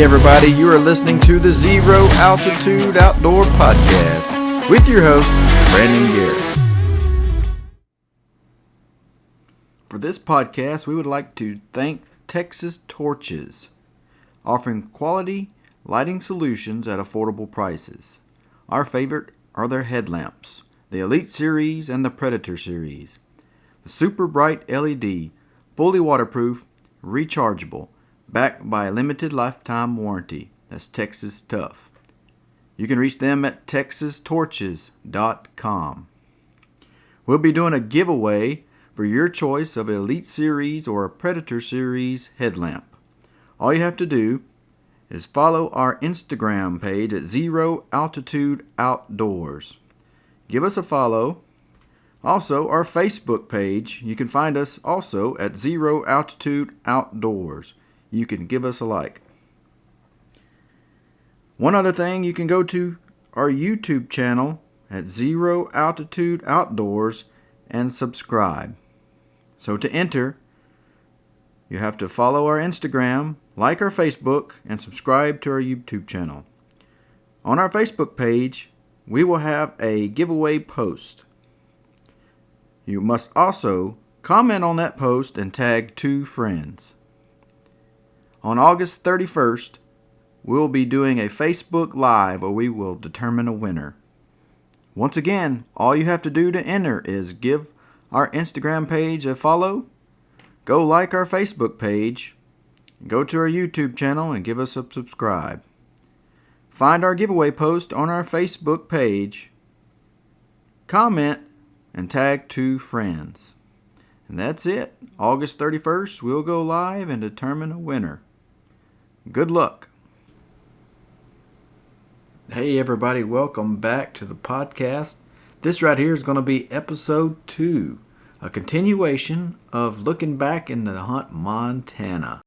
everybody, you are listening to the Zero Altitude Outdoor Podcast with your host, Brandon Garrett. For this podcast, we would like to thank TxTorches, offering quality lighting solutions at affordable prices. Our favorite are their headlamps, the Elite Series and the Predator Series. The super bright LED, fully waterproof, rechargeable, backed by a limited lifetime warranty. That's Texas tough. You can reach them at TxTorches.com. We'll be doing a giveaway for your choice of Elite Series or a Predator Series headlamp. All you have to do is follow our Instagram page at Zero Altitude Outdoors. Give us a follow. Also, our Facebook page, you can find us also at Zero Altitude Outdoors. You can give us a like. One other thing, you can go to our YouTube channel at Zero Altitude Outdoors and subscribe. So to enter, you have to follow our Instagram, like our Facebook, and subscribe to our YouTube channel. On our Facebook page, we will have a giveaway post. You must also comment on that post and tag 2 friends. On August 31st, we'll be doing a Facebook Live where we will determine a winner. Once again, all you have to do to enter is give our Instagram page a follow, go like our Facebook page, go to our YouTube channel and give us a subscribe. Find our giveaway post on our Facebook page, comment, and tag 2 friends. And that's it. August 31st, we'll go live and determine a winner. Good luck. Hey everybody, welcome back to the podcast. This right here is going to be episode 2, a continuation of looking back in the hunt Montana.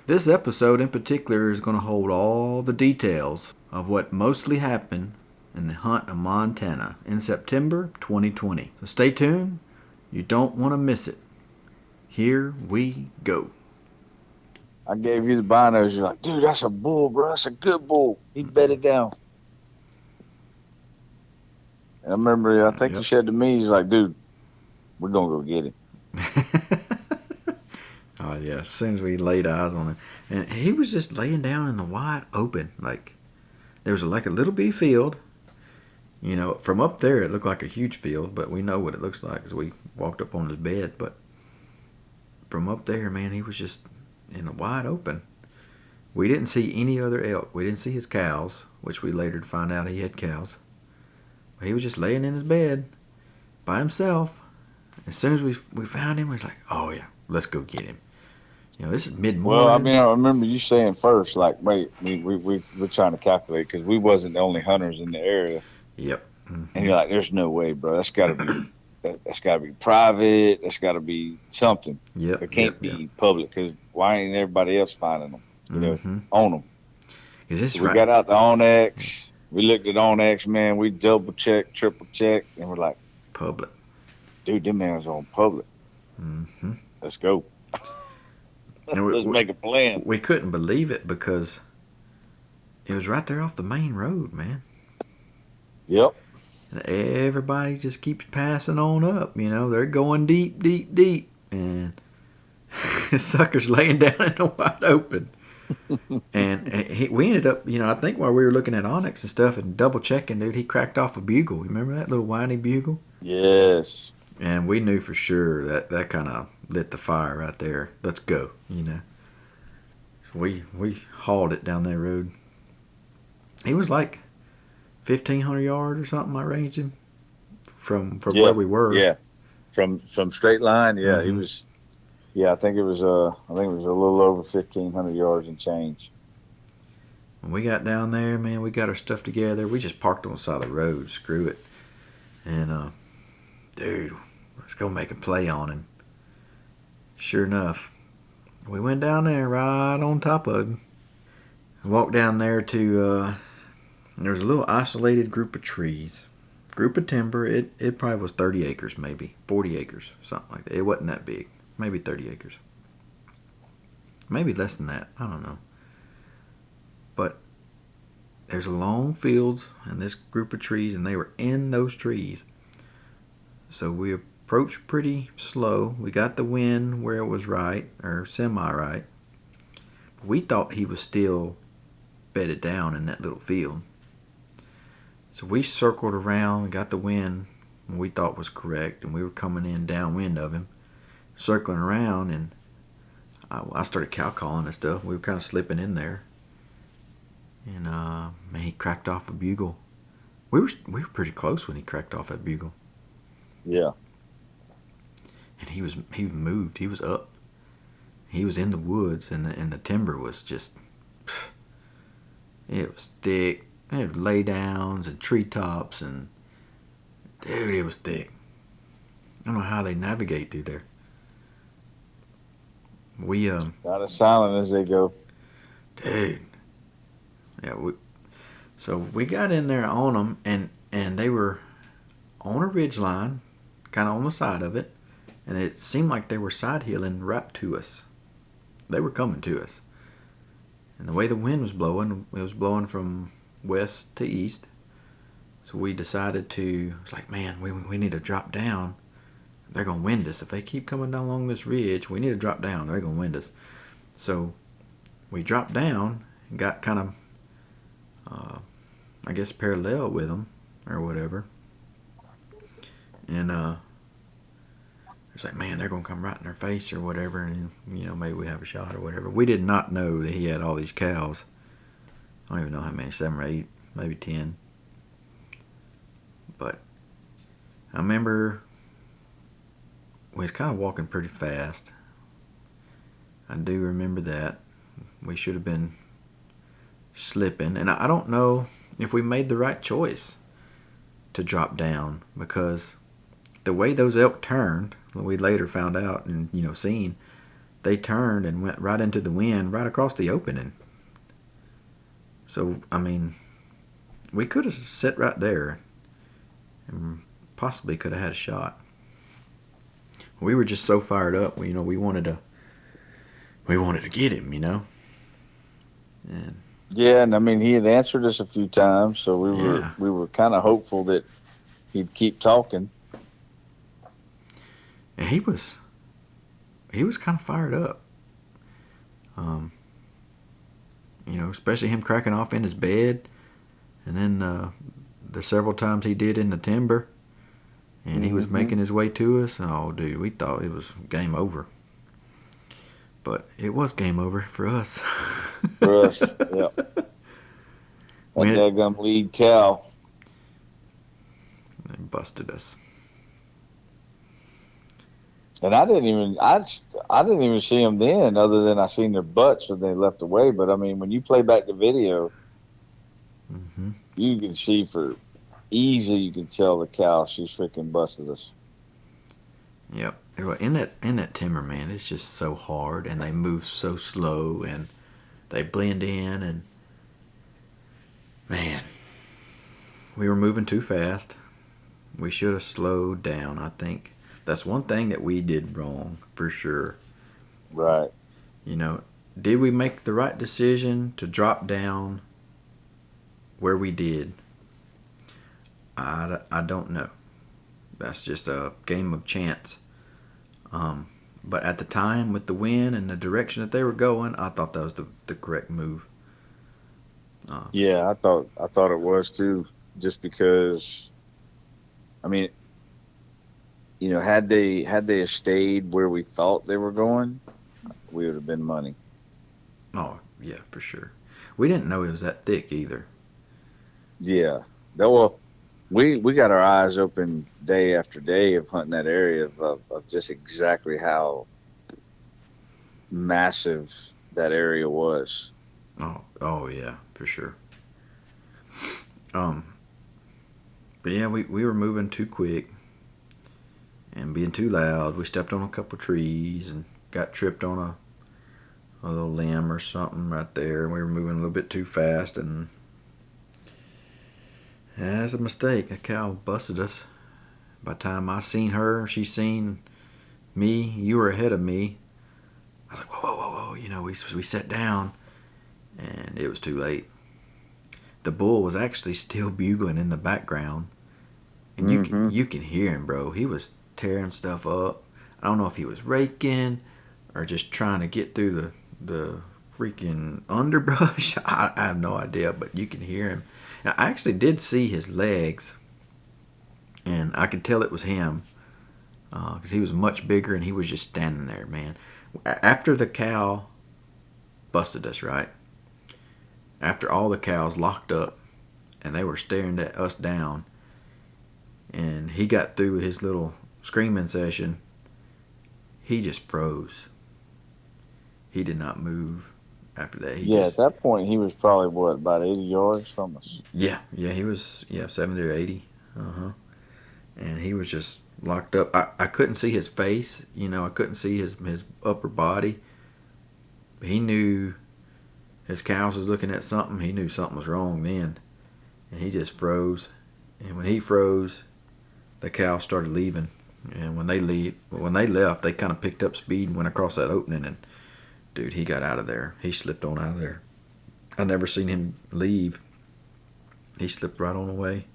This episode in particular is going to hold all the details of what mostly happened in the hunt of Montana in September 2020. So stay tuned. You don't want to miss it. Here we go. I gave you the binos. You're like, dude, that's a bull, bro. That's a good bull. He bedded down. And I remember, I think you said to me, he's like, dude, we're going to go get him. Oh, yeah. As soon as we laid eyes on him. And he was just laying down in the wide open. Like, there was like a little bitty field. You know, from up there, it looked like a huge field, but we know what it looks like as we walked up on his bed. But from up there, man, he was just in the wide open. We didn't see any other elk. We didn't see his cows, which we later find out he had cows. But he was just laying in his bed by himself. As soon as we found him, we was like, oh, yeah, let's go get him. You know, this is mid-morning. Well, I mean, I remember you saying first, like, wait, we're trying to calculate because we wasn't the only hunters in the area. Yep. Mm-hmm. And you're like, there's no way, bro. That's got to be that's got to be private. That's got to be something. Yep. It can't be public because why ain't everybody else finding them? You know, on them. Is this so right? We got out the Onx. We looked at Onx, man. We double checked, triple checked, and we're like, public. Dude, them man's on public. Mm-hmm. Let's go. Let's make a plan. We couldn't believe it because it was right there off the main road, man. Yep. Everybody just keeps passing on up. You know, they're going deep, deep, deep. And this sucker's laying down in the wide open. And we ended up, you know, I think while we were looking at Onx and stuff and double checking, dude, he cracked off a bugle. You remember that little whiny bugle? Yes. And we knew for sure that kind of lit the fire right there. Let's go, you know. So we hauled it down that road. He was like 1,500 yards or something. I ranged him from where we were. Yeah, from straight line. Yeah, he was. Yeah, I think it was a little over 1,500 yards and change. When we got down there, man, we got our stuff together. We just parked on the side of the road. Screw it. And dude, let's go make a play on him. Sure enough, we went down there right on top of him. I walked down there to there was a little isolated group of trees, group of timber. It probably was 30 acres, maybe 40 acres, something like that. It wasn't that big. Maybe 30 acres. Maybe less than that. I don't know. But there's a long field and this group of trees, and they were in those trees. So we approached pretty slow. We got the wind where it was right, or semi-right. We thought he was still bedded down in that little field. So we circled around and got the wind we thought was correct, and we were coming in downwind of him, circling around, and I started cow calling and stuff. We were kind of slipping in there, and man, he cracked off a bugle. We were pretty close when he cracked off that bugle. Yeah. And he moved. He was up. He was in the woods, and the timber was just, it was thick. There were laydowns and treetops, and dude, it was thick. I don't know how they navigate through there. We Not as silent as they go. Dude. Yeah, so we got in there on them, and they were on a ridge line, kind of on the side of it, and it seemed like they were side hilling right to us. They were coming to us. And the way the wind was blowing, it was blowing from west to east. So we decided it's like, man, we need to drop down. They're going to wind us. If they keep coming down along this ridge, we need to drop down. They're going to wind us. So we dropped down and got kind of, I guess, parallel with them or whatever. And it's like, man, they're going to come right in our face or whatever, and, maybe we have a shot or whatever. We did not know that he had all these cows. I don't even know how many, 7 or 8, maybe 10. But I remember we was kind of walking pretty fast. I do remember that. We should have been slipping. And I don't know if we made the right choice to drop down, because the way those elk turned, we later found out and seen, they turned and went right into the wind right across the opening. So I mean, we could have sat right there and possibly could have had a shot. We were just so fired up. We wanted to get him. And yeah, and I mean, he had answered us a few times, so we were kind of hopeful that he'd keep talking. And he was kind of fired up. Especially him cracking off in his bed, and then the several times he did in the timber, and he was making his way to us. Oh, dude, we thought it was game over. But it was game over for us. For us, yeah. That daggum lead cow. They busted us. And I didn't even see them then, other than I seen their butts when they left away. But I mean, when you play back the video, you can see you can tell the cow, she's freaking busted us. Yep. In that timber, man, it's just so hard, and they move so slow, and they blend in, and man, we were moving too fast. We should have slowed down, I think. That's one thing that we did wrong, for sure. Right. Did we make the right decision to drop down where we did? I don't know. That's just a game of chance. But at the time, with the wind and the direction that they were going, I thought that was the correct move. Yeah, I thought it was too, just because, I mean, had they stayed where we thought they were going, we would have been money. Oh, yeah, for sure. We didn't know it was that thick either. Yeah. Well, we got our eyes open day after day of hunting that area of just exactly how massive that area was. Oh yeah, for sure. But yeah, we were moving too quick and being too loud. We stepped on a couple trees and got tripped on a little limb or something right there. And we were moving a little bit too fast, and that's a mistake. That cow busted us. By the time I seen her, she seen me. You were ahead of me. I was like, whoa. We sat down, and it was too late. the bull was actually still bugling in the background. And you can hear him, bro. He was tearing stuff up. I don't know if he was raking or just trying to get through the freaking underbrush. I have no idea, but you can hear him. Now, I actually did see his legs, and I could tell it was him because he was much bigger, and he was just standing there, man. After the cow busted us, right? After all the cows locked up, and they were staring at us down, and he got through his little screaming session, he just froze. He did not move after that. At that point, he was probably, what, about 80 yards from us? Yeah, he was, 70 or 80. And he was just locked up. I couldn't see his face. I couldn't see his upper body. But he knew his cows was looking at something. He knew something was wrong then. And he just froze. And when he froze, the cows started leaving. And when they left, they kind of picked up speed and went across that opening. And dude, he got out of there. He slipped on out of there. I never seen him leave. He slipped right on away.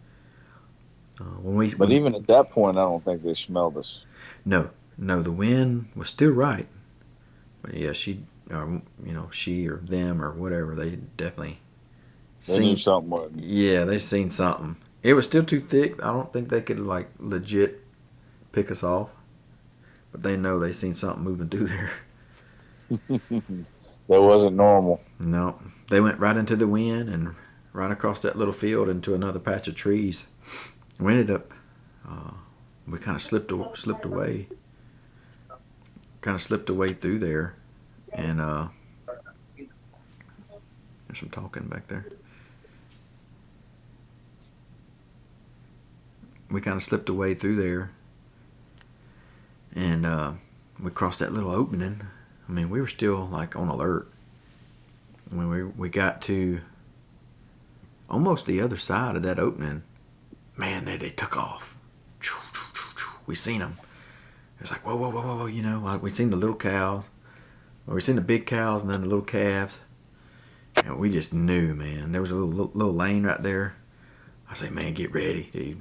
Even at that point, I don't think they smelled us. No, the wind was still right. But yeah, she or them or whatever, they definitely knew something wasn't. Yeah, they seen something. It was still too thick. I don't think they could legit pick us off. But they know they seen something moving through there. That wasn't normal. No, they went right into the wind and right across that little field into another patch of trees. We ended up, we kind of slipped away. Kind of slipped away through there. And there's some talking back there. We kind of slipped away through there. And we crossed that little opening. I mean, we were still on alert. When we got to almost the other side of that opening, man, they took off. We seen them. It was like, whoa. We seen the little cows. Or we seen the big cows and then the little calves. And we just knew, man. There was a little lane right there. I say, man, get ready, dude.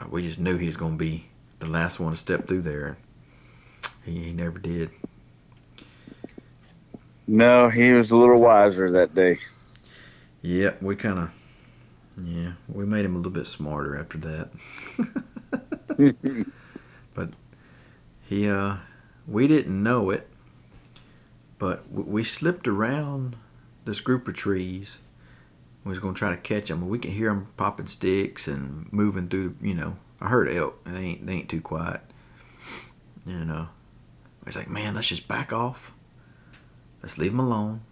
We just knew he was going to be the last one to step through there. He never did. No, he was a little wiser that day. Yeah, we made him a little bit smarter after that. But we didn't know it, but we slipped around this group of trees. We was going to try to catch them, but we can hear them popping sticks and moving through, I heard elk. They ain't too quiet. And I was like, man, let's just back off. Let's leave them alone.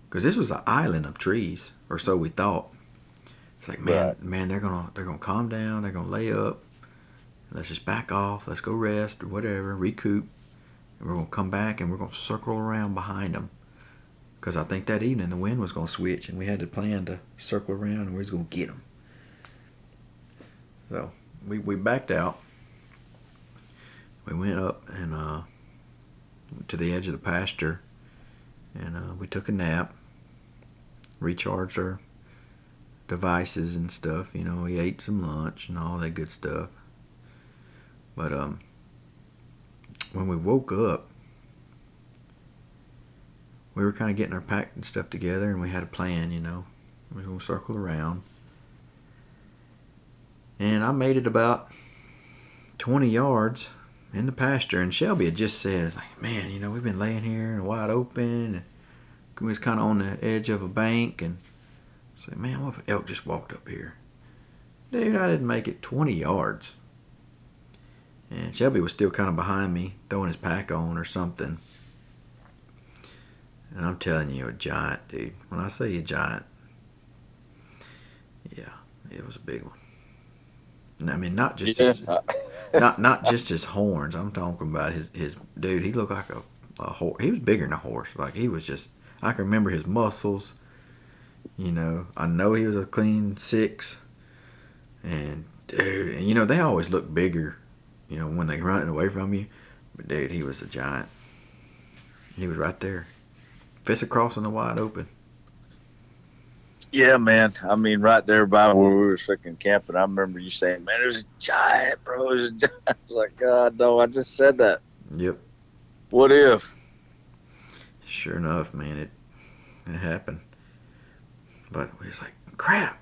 Because this was an island of trees, or so we thought. It's like, man, they're gonna calm down. They're gonna lay up. Let's just back off. Let's go rest or whatever, recoup. And we're gonna come back and we're gonna circle around behind them. Because I think that evening the wind was gonna switch, and we had to plan to circle around and we was gonna get them. So we backed out. We went up and to the edge of the pasture. And we took a nap, recharged our devices and stuff. We ate some lunch and all that good stuff. But when we woke up, we were kind of getting our pack and stuff together, and we had a plan. We were going to circle around. And I made it about 20 yards in the pasture, and Shelby had just said, man, we've been laying here and wide open, and we was kind of on the edge of a bank, and I said, man, what if an elk just walked up here? Dude, I didn't make it 20 yards. And Shelby was still kind of behind me, throwing his pack on or something. And I'm telling you, a giant, dude. When I say a giant, yeah, it was a big one. I mean, not just not just his horns. I'm talking about his dude. He looked like a horse. He was bigger than a horse. He was just. I can remember his muscles. I know he was a clean 6. And dude, they always look bigger. When they running away from you. But dude, he was a giant. He was right there, fists across in the wide open. Yeah, man. I mean, right there by where we were freaking camping, I remember you saying, "Man, there's a giant, bro." There's a giant. I was like, "God, no, I just said that. Yep. What if?" Sure enough, man, it happened. But we was like, crap,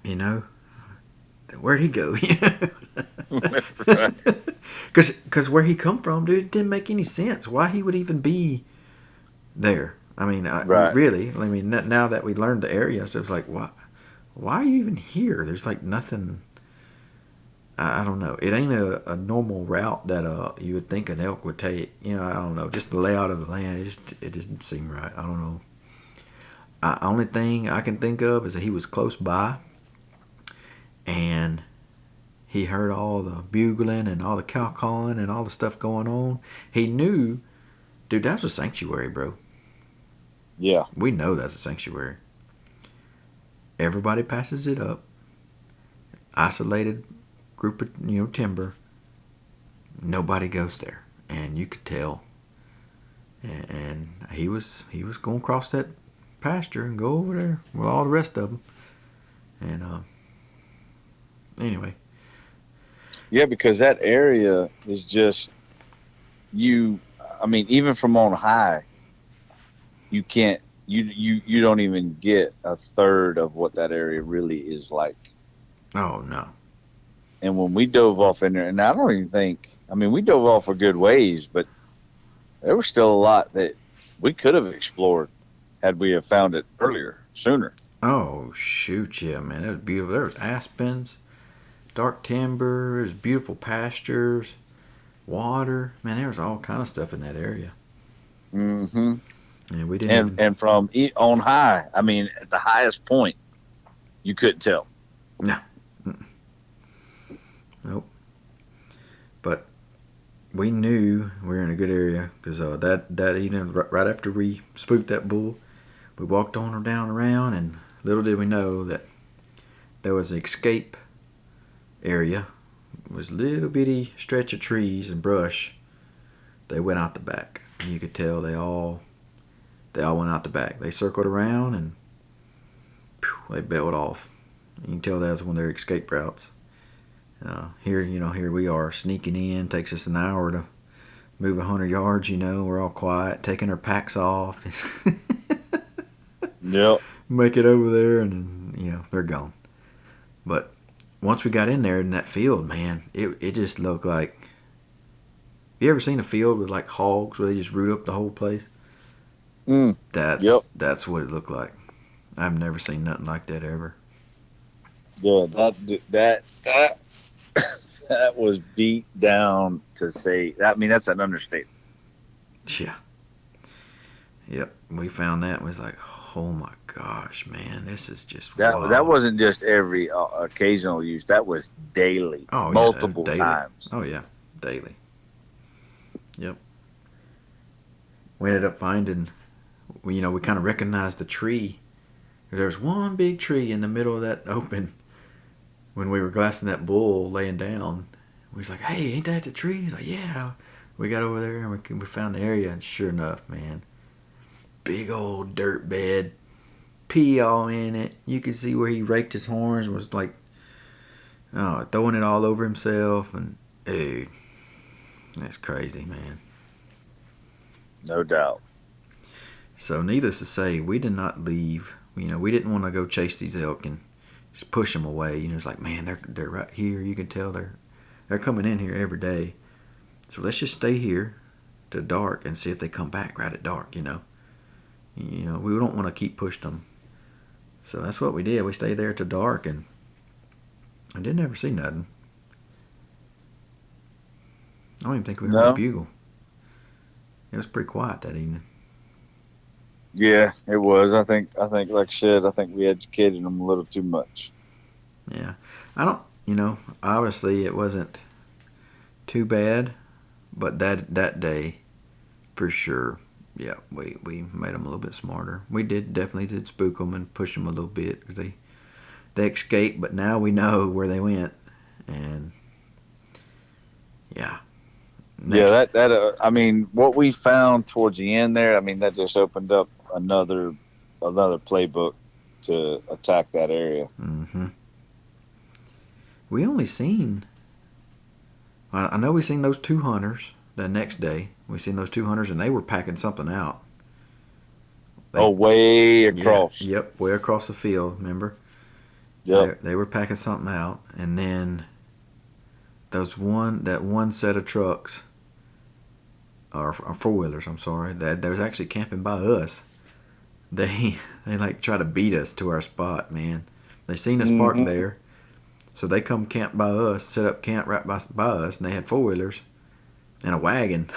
where'd he go? Right. Because where he come from, dude, it didn't make any sense. Why he would even be there? I mean, Right. really. I mean, now that we learned the area, so it's like, why are you even here? There's like nothing. I don't know. It ain't a normal route that you would think an elk would take. I don't know. Just the layout of the land, it just didn't seem right. I don't know. Only thing I can think of is that he was close by, and he heard all the bugling and all the cow calling and all the stuff going on. He knew, dude, that's a sanctuary, bro. Yeah. We know that's a sanctuary. Everybody passes it up. Isolated group of timber. Nobody goes there, and you could tell. And he was going to cross that pasture and go over there with all the rest of them. And anyway. Yeah, because that area is just I mean, even from on high, you can't. You don't even get a third of what that area really is like. Oh no. And when we dove off in there, and I don't even think. I mean, we dove off a good ways, but there was still a lot that we could have explored had we have found it sooner. Oh shoot, yeah, man, it was beautiful. There was aspens, dark timber, there's beautiful pastures, water. Man, there was all kind of stuff in that area. Mm-hmm. And we didn't. And from on high, I mean, at the highest point, you couldn't tell. No. Mm-mm. Nope. But we knew we were in a good area because that evening, right after we spooked that bull, we walked on her down around, and little did we know that there was an escape area. It was a little bitty stretch of trees and brush. They went out the back. And you could tell they all went out the back. They circled around and they bailed off. You can tell that was one of their escape routes. Here we are sneaking in. Takes us an hour to move 100 yards. We're all quiet, taking our packs off. Yep. Make it over there, and they're gone. But once we got in there in that field, man, it just looked like. You ever seen a field with like hogs where they just root up the whole place? That's what it looked like. I've never seen nothing like that ever. Yeah, that that was beat down to say. I mean, that's an understatement. Yeah. Yep. We found that and was like, oh my gosh, man, this is just wild. That wasn't just every occasional use. That was daily. Oh, multiple daily. times. Oh yeah, daily. Yep. We ended up finding. We kind of recognized the tree. There was one big tree in the middle of that open. When we were glassing that bull laying down, we was like, "Hey, ain't that the tree?" He's like, "Yeah." We got over there and we found the area, and sure enough, man, big old dirt bed, pee all in it. You could see where he raked his horns and was like, throwing it all over himself, and dude, that's crazy, man. No doubt. So, needless to say, we did not leave. We didn't want to go chase these elk and just push them away. It's like, man, they're right here. You can tell they're coming in here every day. So let's just stay here till dark and see if they come back right at dark. We don't want to keep pushing them. So that's what we did. We stayed there till dark, and I didn't ever see nothing. I don't even think we heard a bugle. It was pretty quiet that evening. Yeah, it was. I think, like I said, I think we educated them a little too much. Yeah. I don't, obviously it wasn't too bad, but that day, for sure, yeah, we made them a little bit smarter. We definitely did spook them and push them a little bit because they escaped, but now we know where they went, and yeah. Yeah, I mean, what we found towards the end there, I mean, that just opened up another playbook. to attack that area. Mm-hmm. We only seen. I know we seen those 2 hunters the next day. We seen those 2 hunters, and they were packing something out. Way across. Yeah, yep, way across the field. Remember? Yep. They were packing something out, and then that one set of trucks, or 4-wheelers. I'm sorry, that was actually camping by us. They like try to beat us to our spot, man. They seen us parked there, so they come camp by us, set up camp right by us, and they had 4-wheelers and a wagon.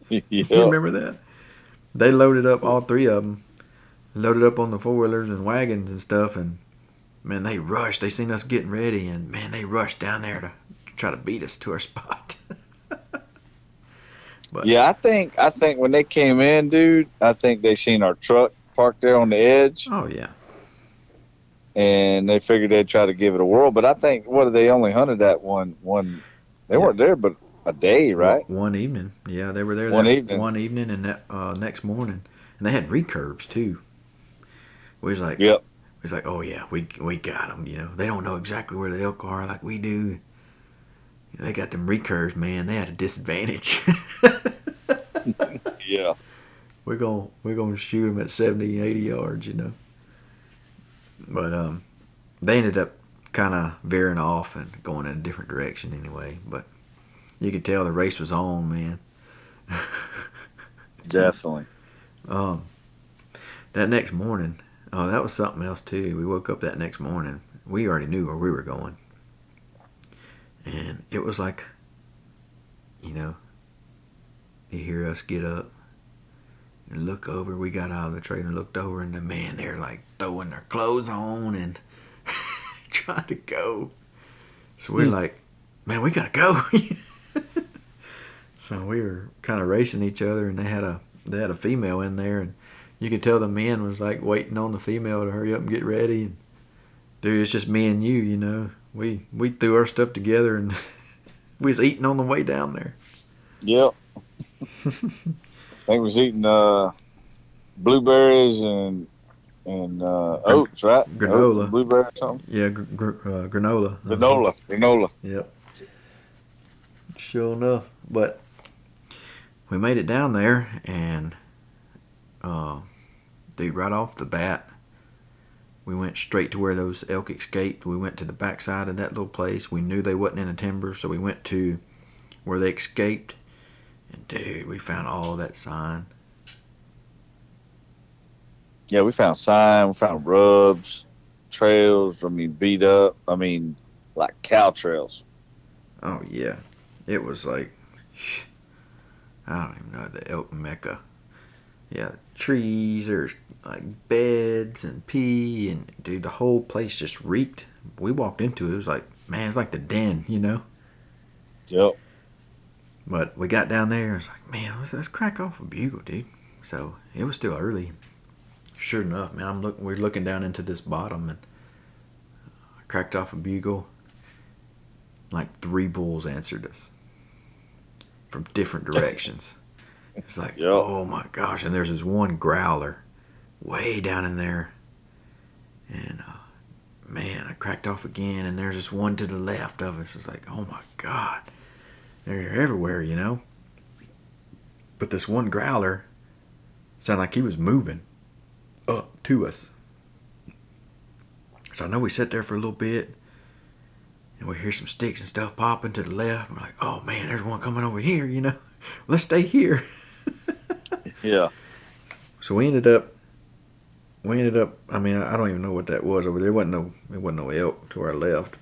Yep. You remember that? They loaded up, all 3 of them, loaded up on the 4-wheelers and wagons and stuff, and man, they rushed. They seen us getting ready, and man, they rushed down there to try to beat us to our spot. But, yeah, I think when they came in, dude, I think they seen our truck parked there on the edge. Oh yeah. And they figured they'd try to give it a whirl. But I think they only hunted that one. They weren't there but a day, right? One evening. Yeah, they were there one evening, and that next morning, and they had recurves too. We was like, yep. We was like, oh yeah, we got them. You know, they don't know exactly where the elk are like we do. They got them recurves, man. They had a disadvantage. Yeah. We're gonna shoot them at 70, 80 yards, you know. But they ended up kind of veering off and going in a different direction anyway. But you could tell the race was on, man. Definitely. That next morning, that was something else too. We woke up that next morning. We already knew where we were going. And it was like, you know, you hear us get up and look over. We got out of the trailer and looked over, and the man, they're like throwing their clothes on and trying to go. So we're like, man, we gotta go. So we were kind of racing each other, and they had a female in there, and you could tell the man was like waiting on the female to hurry up and get ready. And dude, it's just me and you, you know. We threw our stuff together, and we was eating on the way down there. Yep. I think we was eating blueberries and oats, right? Granola. Oats, blueberry or something? Yeah, granola. Granola. Yep. Sure enough. But we made it down there, and dude, right off the bat, we went straight to where those elk escaped. We went to the backside of that little place. We knew they wasn't in the timber, so we went to where they escaped. And dude, we found all that sign. Yeah, we found sign. We found rubs, trails. I mean, beat up. I mean, like cow trails. Oh yeah, it was like, I don't even know, the elk mecca. Yeah, trees. There's like beds and pee, and dude, the whole place just reeked. We walked into it. It was like, man, it's like the den, you know. Yep. But we got down there, and it's like, man, let's crack off a bugle, dude. So it was still early. Sure enough, man, we're looking down into this bottom, and I cracked off a bugle. Like 3 bulls answered us from different directions. It's like, yep. Oh my gosh! And there's this one growler way down in there, and man, I cracked off again, and there's this one to the left of us. It's like, oh my god, they're everywhere, you know. But this one growler sounded like he was moving up to us. So I know we sat there for a little bit, and we hear some sticks and stuff popping to the left. We're like, oh man, there's one coming over here, you know. Let's stay here. Yeah. So we ended up. I mean, I don't even know what that was over there. It wasn't no elk to our left.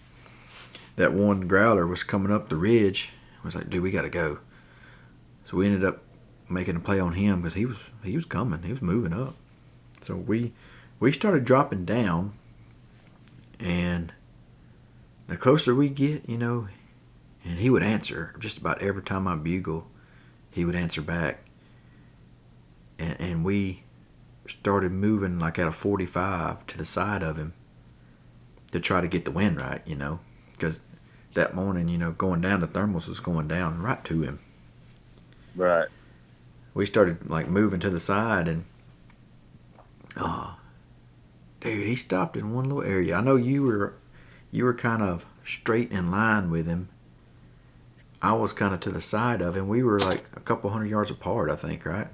That one growler was coming up the ridge. I was like, dude, we gotta go. So we ended up making a play on him because he was coming. He was moving up. So we started dropping down, and the closer we get, you know, and he would answer just about every time I bugle. He would answer back, and we started moving like at a 45 to the side of him to try to get the wind right, you know, because that morning, you know, going down, the thermals was going down right to him. Right. We started like moving to the side, and Dude, he stopped in one little area. I know you were kind of straight in line with him. I was kind of to the side of him. We were like a couple 100 yards apart, I think, right?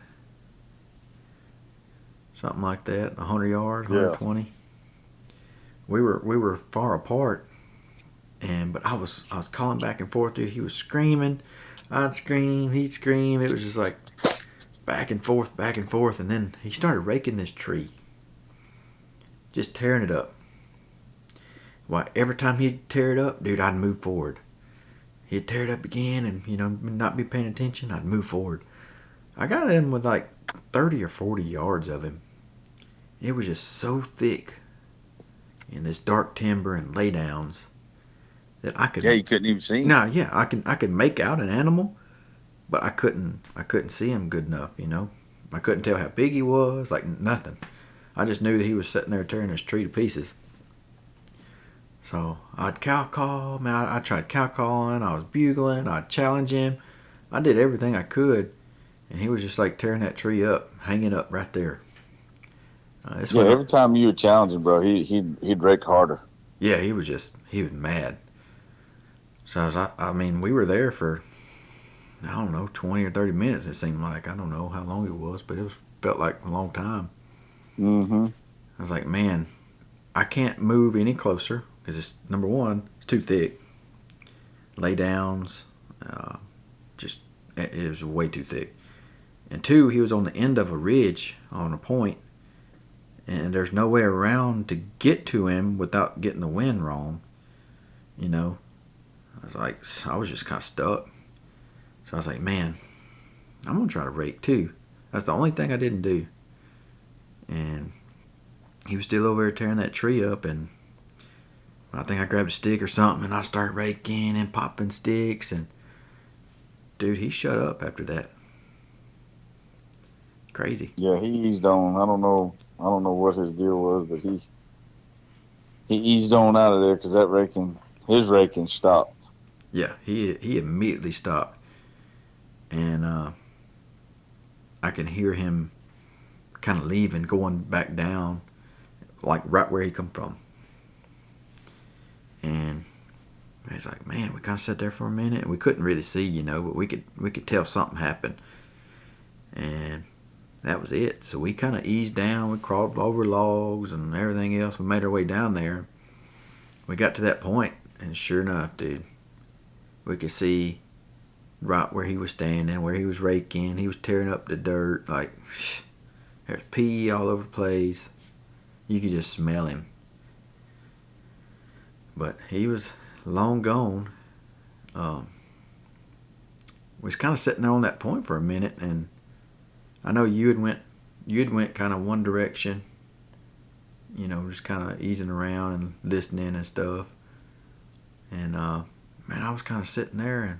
Something like that. 100 yards, 120. We were far apart, but I was calling back and forth, dude. He was screaming. I'd scream, he'd scream. It was just like back and forth, and then he started raking this tree. Just tearing it up. Why, every time he'd tear it up, dude, I'd move forward. He'd tear it up again and, not be paying attention. I'd move forward. I got him with like 30 or 40 yards of him. It was just so thick in this dark timber and laydowns that I could... Yeah, you couldn't even see him. No, yeah, I could make out an animal, but I couldn't see him good enough, I couldn't tell how big he was, like nothing. I just knew that he was sitting there tearing his tree to pieces. So I'd cow call, man. I tried cow calling. I was bugling. I'd challenge him. I did everything I could, and he was just like tearing that tree up, hanging up right there. Every time you would challenge him, bro, he'd rake harder. Yeah, he was mad. So we were there for, I don't know, 20 or 30 minutes. It seemed like. I don't know how long it was, but felt like a long time. Mm-hmm. I was like, man, I can't move any closer because it's, number one, it's too thick. Lay downs, it was way too thick. And two, he was on the end of a ridge on a point, and there's no way around to get to him without getting the wind wrong. I was just kind of stuck. So I was like, man, I'm going to try to rake too. That's the only thing I didn't do. And he was still over there tearing that tree up, and I think I grabbed a stick or something, and I started raking and popping sticks, and dude, he shut up after that. Crazy. Yeah, he eased on. I don't know what his deal was, but he eased on out of there because his raking stopped. Yeah, he immediately stopped, and I can hear him kind of leaving, going back down, like right where he come from. And he's like, man, we kind of sat there for a minute, and we couldn't really see, but we could tell something happened. And that was it. So we kind of eased down. We crawled over logs and everything else. We made our way down there. We got to that point, and sure enough, dude, we could see right where he was standing, where he was raking. He was tearing up the dirt. Like, there's pee all over the place. You could just smell him. But he was long gone. We was kind of sitting there on that point for a minute, and I know you'd went kind of one direction, just kind of easing around and listening and stuff. And man, I was kind of sitting there, and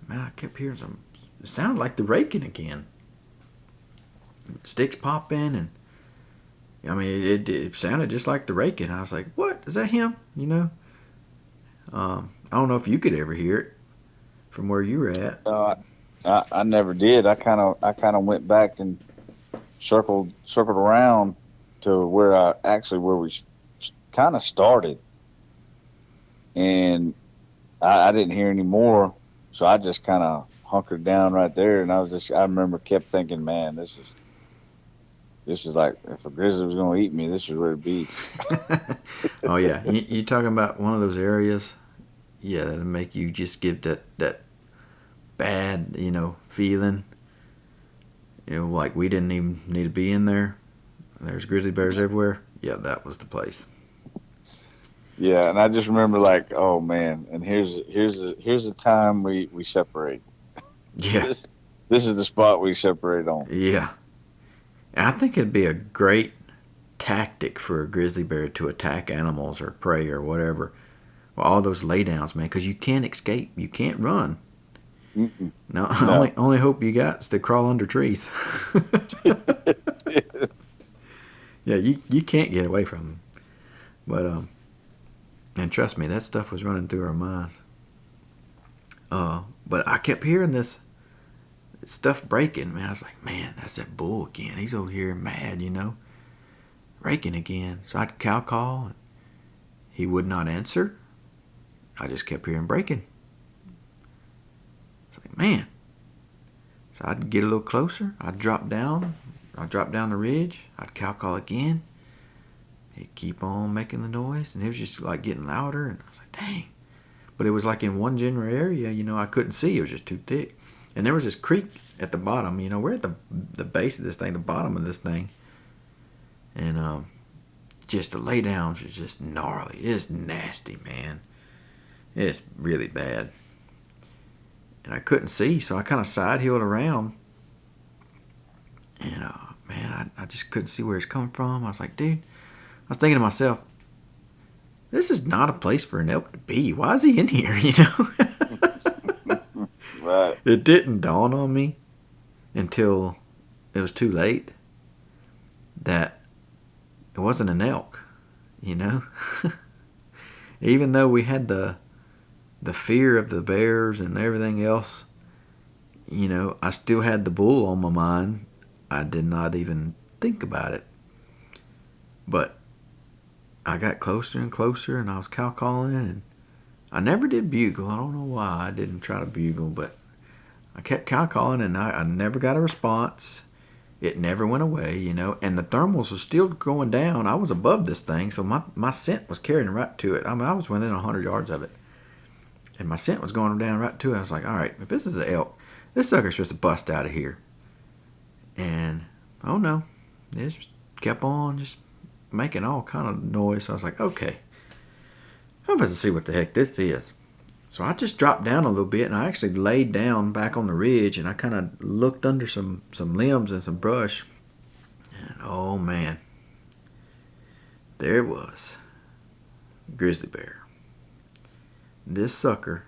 man, I kept hearing some. It sounded like the raking again. Sticks popping, and it sounded just like the raking. I was like, "What? Is that him?" I don't know if you could ever hear it from where you were at. I never did. I kind of went back and circled around to where we kind of started, and I didn't hear any more, so I just kind of hunkered down right there, and I remember kept thinking, man, this is like, if a grizzly was going to eat me, this is where it'd be. Oh yeah, you talking about one of those areas, yeah, that'll make you just give that bad, feeling. Like we didn't even need to be in there. There's grizzly bears everywhere. Yeah, that was the place. Yeah, and I just remember like, oh man, and here's the time we separate. Yeah. This is the spot we separate on. Yeah. I think it'd be a great tactic for a grizzly bear to attack animals or prey or whatever. Well, all those laydowns, man, because you can't escape. You can't run. Mm-mm. No. Only hope you got is to crawl under trees. Yeah, you can't get away from them. But and trust me, that stuff was running through our minds. But I kept hearing this stuff breaking, man. I was like, man, that's that bull again. He's over here mad, raking again. So I'd cow call. He would not answer. I just kept hearing breaking. It's like, man. So I'd get a little closer. I'd drop down. I'd drop down the ridge. I'd cow call again. He'd keep on making the noise. And it was just like getting louder. And I was like, dang. But it was like in one general area, I couldn't see. It was just too thick. And there was this creek at the bottom. We're at the base of this thing, the bottom of this thing. And just the laydowns was just gnarly. It's nasty, man. It's really bad. And I couldn't see, so I kind of side-hilled around. And, man, I just couldn't see where it's coming from. I was like, dude, I was thinking to myself, this is not a place for an elk to be. Why is he in here, Right. It didn't dawn on me until it was too late that it wasn't an elk, Even though we had the fear of the bears and everything else, I still had the bull on my mind. I did not even think about it. But I got closer and closer, and I was cow calling, and I never did bugle. I don't know why I didn't try to bugle, but I kept cow calling, and I never got a response. It never went away, and the thermals were still going down. I was above this thing, so my scent was carrying right to it. I mean, I was within 100 yards of it, and my scent was going down right to it. I was like, all right, if this is an elk, this sucker's supposed to bust out of here. And, oh no, it just kept on just making all kind of noise. So I was like, okay, I'm supposed to see what the heck this is. So I just dropped down a little bit, and I actually laid down back on the ridge, and I kind of looked under some limbs and some brush. And oh man, there it was. Grizzly bear. This sucker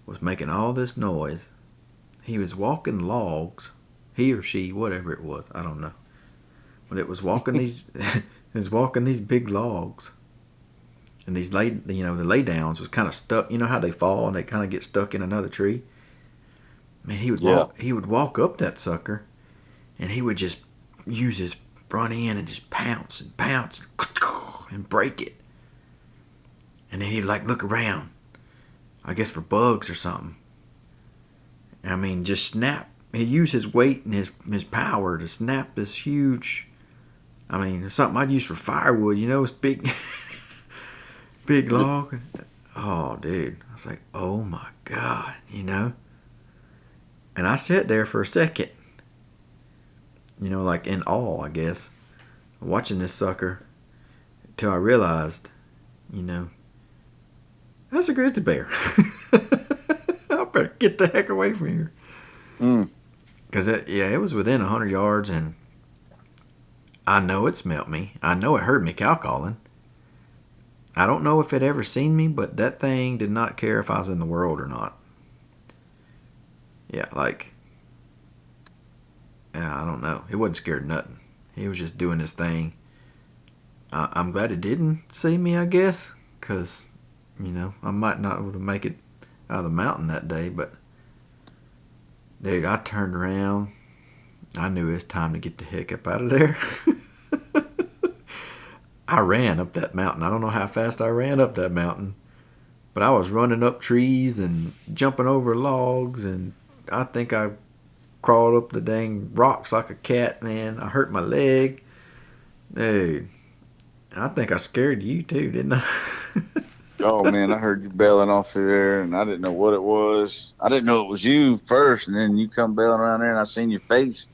was making all this noise. He was walking logs. He or she, whatever it was, I don't know. But it was walking these these big logs. And these the laydowns was kind of stuck. You know how they fall and they kind of get stuck in another tree? Man, he would walk up that sucker, and he would just use his front end and just pounce and break it. And then he'd look around, I guess for bugs or something. I mean, just snap. He'd use his weight and his power to snap this huge, something I'd use for firewood, it's big, big log. Oh, dude. I was like, oh my God, And I sat there for a second, in awe, I guess, watching this sucker until I realized, that's a grizzly bear. I better get the heck away from here. Because it was within 100 yards, and I know it smelt me. I know it heard me cow calling. I don't know if it ever seen me, but that thing did not care if I was in the world or not. I don't know. It wasn't scared of nothing. He was just doing his thing. I'm glad it didn't see me, I guess, because, I might not would have make it out of the mountain that day, but dude, I turned around. I knew it was time to get the heck up out of there. I ran up that mountain. I don't know how fast I ran up that mountain, but I was running up trees and jumping over logs, and I think I crawled up the dang rocks like a cat, man. I hurt my leg. Dude, I think I scared you too, didn't I? Oh man, I heard you bailing off through there, and I didn't know what it was. I didn't know it was you first, and then you come bailing around there, and I seen your face.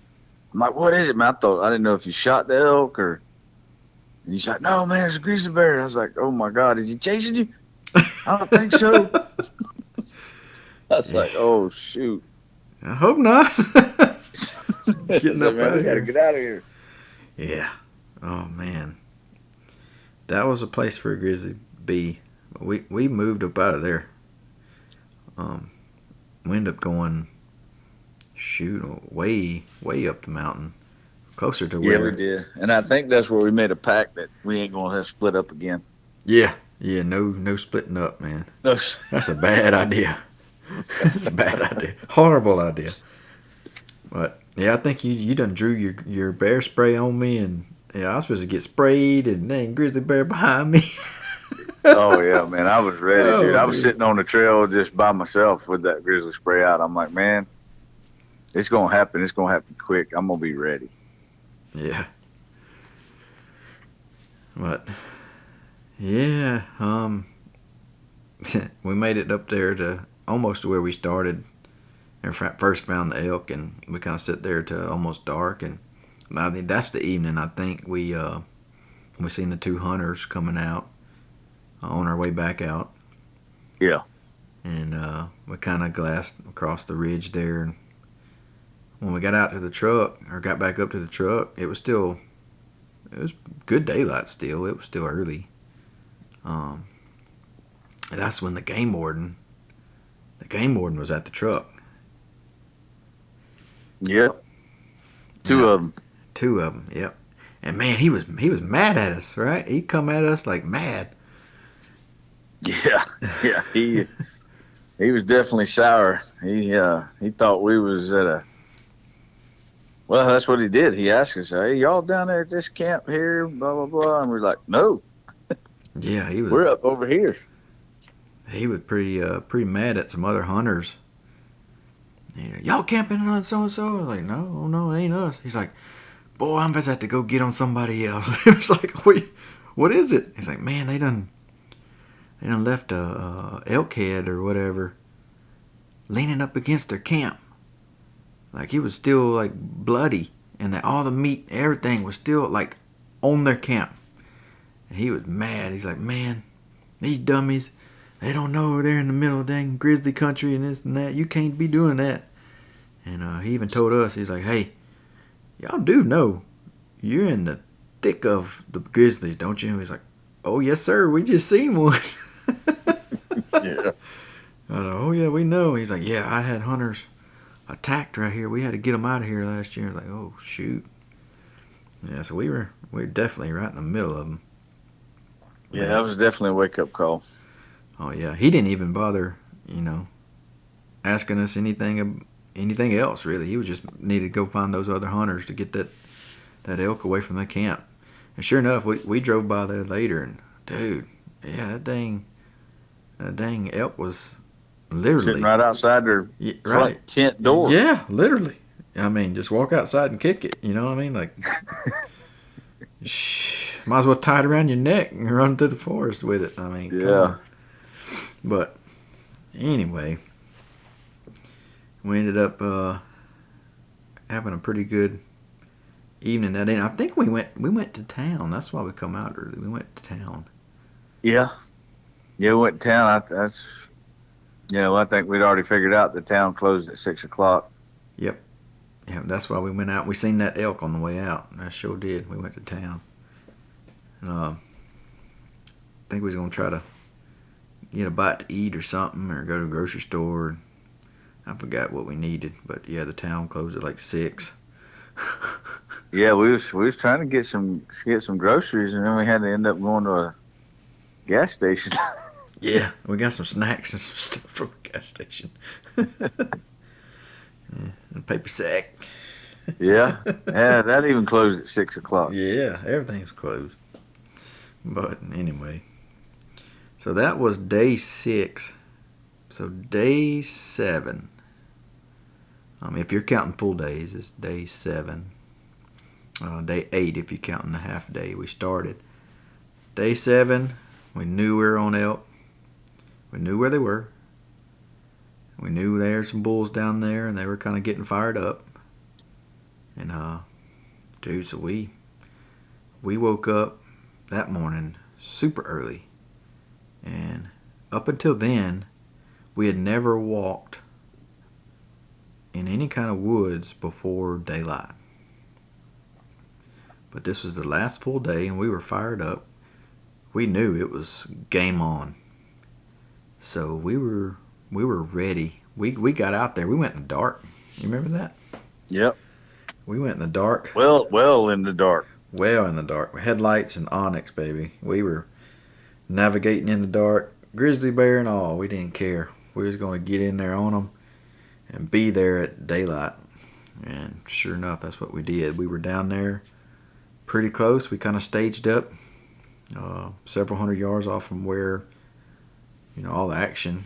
I'm like, what is it, man? I didn't know if you shot the elk or. And he's like, no, man, it's a grizzly bear. I was like, oh my God, is he chasing you? I don't think so. I was like, oh shoot. I hope not. Getting so, up man, out we of gotta here. get out of here. Yeah. Oh man. That was a place for a grizzly bee. We moved up out of there. We ended up going way up the mountain. Closer to where. Yeah, we did. And I think that's where we made a pact that we ain't gonna have to split up again. Yeah, no splitting up, man. No. That's a bad idea. That's a bad idea. Horrible idea. But yeah, I think you done drew your bear spray on me, and yeah, I was supposed to get sprayed, and then grizzly bear behind me. Oh yeah, man, I was ready, dude. Oh, I was dude. sitting on the trail just by myself with that grizzly spray out. I'm like, man, it's gonna happen. It's gonna happen quick. I'm gonna be ready. Yeah. But yeah, we made it up there to almost to where we started and first found the elk, and we kind of sit there to almost dark, and I mean that's the evening. I think we seen the two hunters coming out on our way back out. Yeah. And we kind of glassed across the ridge there, and when we got out to the truck or got back up to the truck, it was good daylight still. It was still early. That's when the game warden was at the truck. Yep. Two of them. Two of them. Yep. And man, he was mad at us, right? He come at us like mad. Yeah. Yeah. He was definitely sour. He thought we was at a. Well, that's what he did. He asked us, "Hey, y'all down there at this camp here?" Blah blah blah, and we're like, "No." Yeah, he was. We're up over here. He was pretty mad at some other hunters. Y'all camping on so and so? I was like, no, it ain't us. He's like, boy, I'm just have to go get on somebody else. It was like, wait, what is it? He's like, man, they done left a elk head or whatever leaning up against their camp. Like he was still like bloody, and that all the meat, everything was still like on their camp. And he was mad. He's like, man, these dummies. They don't know they're in the middle of dang grizzly country and this and that. You can't be doing that. And he even told us, he's like, hey, y'all do know you're in the thick of the grizzlies, don't you? He's like, oh, yes, sir. We just seen one. Yeah. I was like, oh, yeah, we know. He's like, yeah, I had hunters attacked right here. We had to get them out of here last year. I was like, oh, shoot. Yeah, so we were definitely right in the middle of them. Yeah, that was definitely a wake-up call. Oh yeah, he didn't even bother, asking us anything else really. He was just needed to go find those other hunters to get that elk away from the camp. And sure enough, we drove by there later, and dude, yeah, that dang elk was literally sitting right outside their front tent door. Yeah, literally. I mean, just walk outside and kick it. You know what I mean? Like, might as well tie it around your neck and run through the forest with it. I mean, yeah. Come on. But anyway, we ended up having a pretty good evening that day. I think we went to town. That's why we come out early. We went to town. Yeah, we went to town. I think we'd already figured out the town closed at 6:00. Yep. Yeah, that's why we went out. We seen that elk on the way out. I sure did. We went to town. I think we was gonna try to get a bite to eat or something, or go to the grocery store. I forgot what we needed, but yeah, the town closed at like 6. Yeah, we was trying to get some groceries, and then we had to end up going to a gas station. Yeah, we got some snacks and some stuff from the gas station. Yeah, and a paper sack. Yeah, that even closed at 6:00. Yeah, everything's closed. But anyway. So that was day 6. So day 7. If you're counting full days, it's day 7. Day 8 if you're counting the half day we started. Day 7, we knew we were on elk. We knew where they were. We knew there were some bulls down there, and they were kind of getting fired up. And dude, so we woke up that morning super early. And up until then, we had never walked in any kind of woods before daylight. But this was the last full day, and we were fired up. We knew it was game on. So we were ready. We got out there. We went in the dark. You remember that? Yep. We went in the dark. Well in the dark. Well in the dark. Headlights and Onx, baby. We were navigating in the dark, grizzly bear and all. We didn't care. We was going to get in there on them and be there at daylight. And sure enough, that's what we did. We were down there pretty close. We kind of staged up several hundred yards off from where, all the action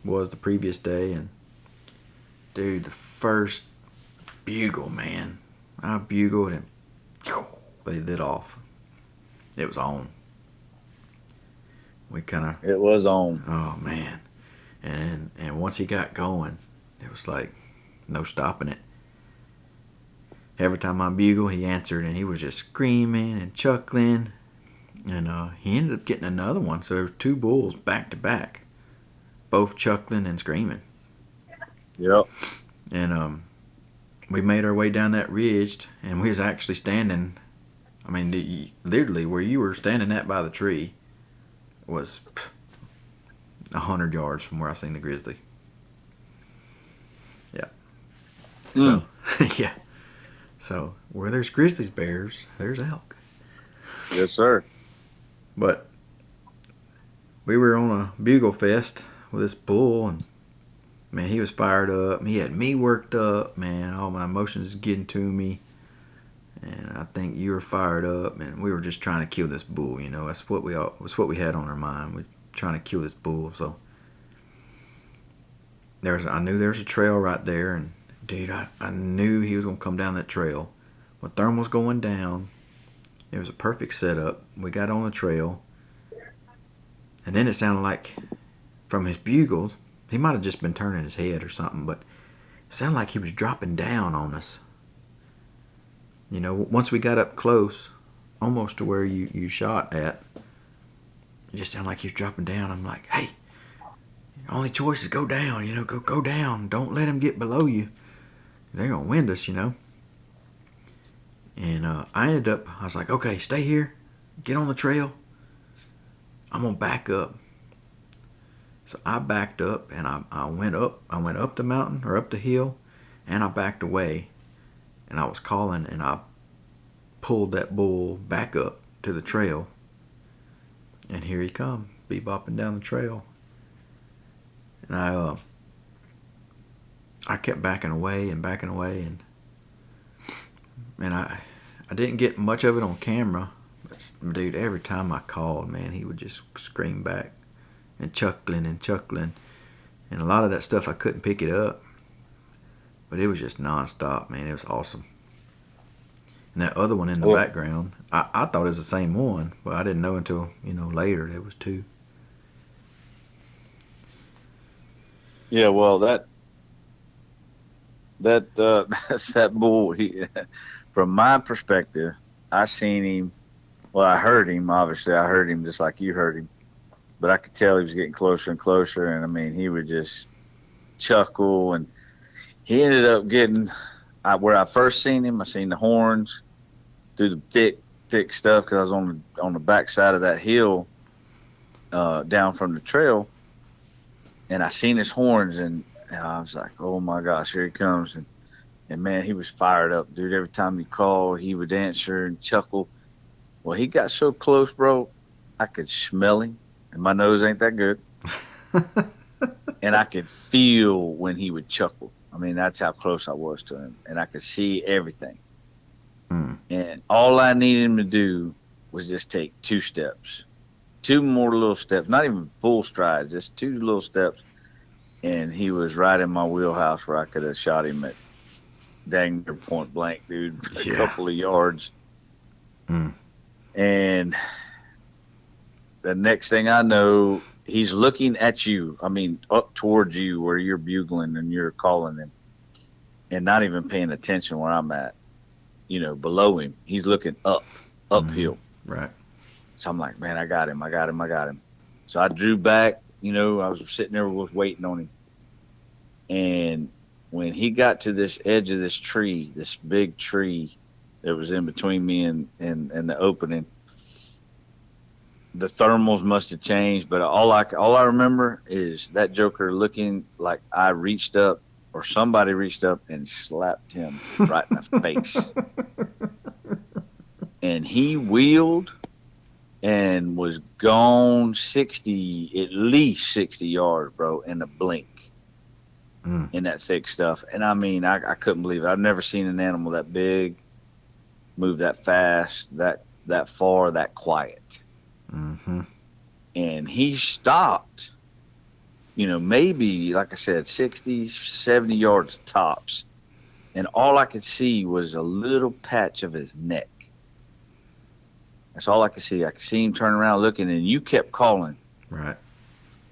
was the previous day. And dude, the first bugle, man, I bugled and they lit off. It was on. It was on. Oh man. And once he got going, it was like no stopping it. Every time I bugle, he answered, and he was just screaming and chuckling. And he ended up getting another one. So there were 2 bulls back to back, both chuckling and screaming. Yep. And we made our way down that ridge, and we was actually standing. I mean, literally where you were standing at by the tree was 100 yards from where I seen the grizzly. Yeah. So, yeah. So, where there's grizzlies, bears, there's elk. Yes, sir. But we were on a bugle fest with this bull, and man, he was fired up. He had me worked up, man. All my emotions getting to me. And I think you were fired up, and we were just trying to kill this bull. That's what we had on our mind. We were trying to kill this bull. So I knew there was a trail right there, and dude, I knew he was gonna come down that trail. When thermal's going down, it was a perfect setup. We got on the trail, and then it sounded like from his bugles, he might have just been turning his head or something, but it sounded like he was dropping down on us. Once we got up close, almost to where you shot at, it just sounded like he was dropping down. I'm like, hey, only choice is go down, go down. Don't let him get below you. They're going to wind us, And I was like, okay, stay here. Get on the trail. I'm going to back up. So I backed up, and I went up. I went up the mountain, or up the hill, and I backed away. And I was calling, and I pulled that bull back up to the trail. And here he come, bebopping down the trail. And I kept backing away, and I didn't get much of it on camera. But dude, every time I called, man, he would just scream back and chuckling. And a lot of that stuff I couldn't pick it up. But it was just nonstop, man. It was awesome. And that other one in the background, I thought it was the same one, but I didn't know until, later there was 2. Yeah, well, that bull, from my perspective, I seen him. Well, I heard him, obviously. I heard him just like you heard him. But I could tell he was getting closer and closer, and, I mean, he would just chuckle, and he ended up getting where I first seen him. I seen the horns through the thick stuff because I was on the back side of that hill down from the trail, and I seen his horns, and I was like, oh my gosh, here he comes. And man, he was fired up, dude. Every time he called, he would answer and chuckle. Well, he got so close, bro, I could smell him, and my nose ain't that good. And I could feel when he would chuckle. I mean, that's how close I was to him. And I could see everything. And all I needed him to do was just take 2 steps. 2 more little steps. Not even full strides. Just 2 little steps. And he was right in my wheelhouse where I could have shot him at dang near point blank, dude. A couple of yards. And the next thing I know, he's looking at you. I mean, up towards you where you're bugling and you're calling him, and not even paying attention where I'm at, below him. He's looking uphill. Right. So I'm like, man, I got him. So I drew back, I was sitting there, was waiting on him. And when he got to this edge of this tree, this big tree that was in between me and the opening, the thermals must have changed, but all I remember is that joker looking like I reached up, or somebody reached up and slapped him right in the face. And he wheeled and was gone at least 60 yards, bro, in a blink. in that thick stuff. And I mean, I couldn't believe it. I've never seen an animal that big, move that fast, that far, that quiet. Mm-hmm. And he stopped, maybe, like I said, 60, 70 yards tops. And all I could see was a little patch of his neck. That's all I could see. I could see him turn around looking, and you kept calling. Right.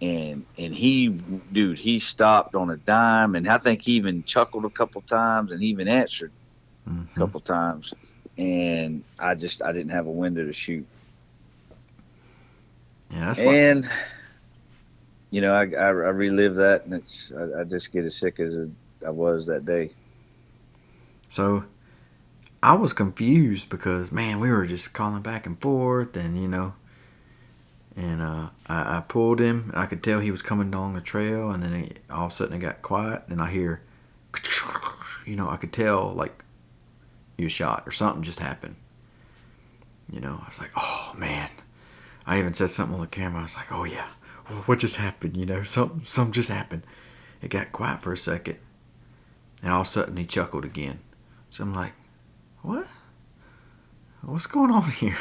And he stopped on a dime, and I think he even chuckled a couple times and even answered a couple times. And I didn't have a window to shoot. Yeah, that's and I relive that, and I just get as sick as I was that day. So I was confused because, man, we were just calling back and forth, and I pulled him. I could tell he was coming along the trail, and then all of a sudden it got quiet, and I hear, I could tell like he was shot or something just happened. I was like, oh man. I even said something on the camera. I was like, oh yeah, what just happened? Something just happened. It got quiet for a second, and all of a sudden he chuckled again. So I'm like, what? What's going on here?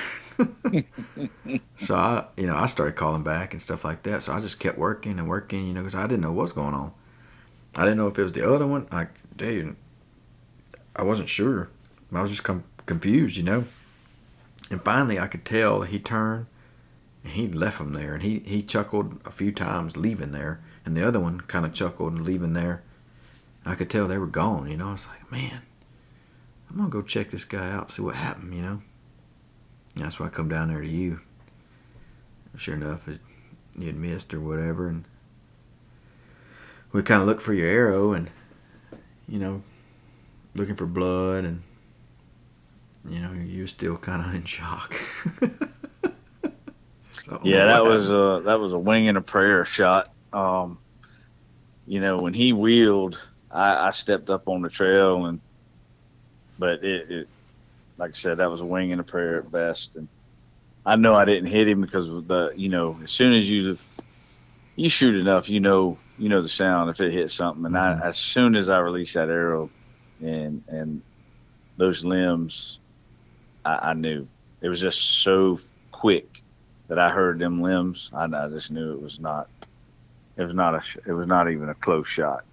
So I started calling back and stuff like that. So I just kept working and working, because I didn't know what's going on. I didn't know if it was the other one. I wasn't sure. I was just confused, And finally, I could tell he turned and he left him there, and he chuckled a few times leaving there, and the other one kind of chuckled and leaving there. I could tell they were gone. I was like, man, I'm gonna go check this guy out, see what happened. And that's why I come down there to you. Sure enough, you had missed or whatever, and we kind of looked for your arrow, and looking for blood, and you were still kind of in shock. Yeah, that was a wing and a prayer shot. When he wheeled, I stepped up on the trail, but it like I said, that was a wing and a prayer at best. And I know I didn't hit him because of as soon as you shoot enough, you know the sound if it hits something. And as soon as I released that arrow and those limbs, I knew. It was just so quick that I heard them limbs. I just knew it was not even a close shot,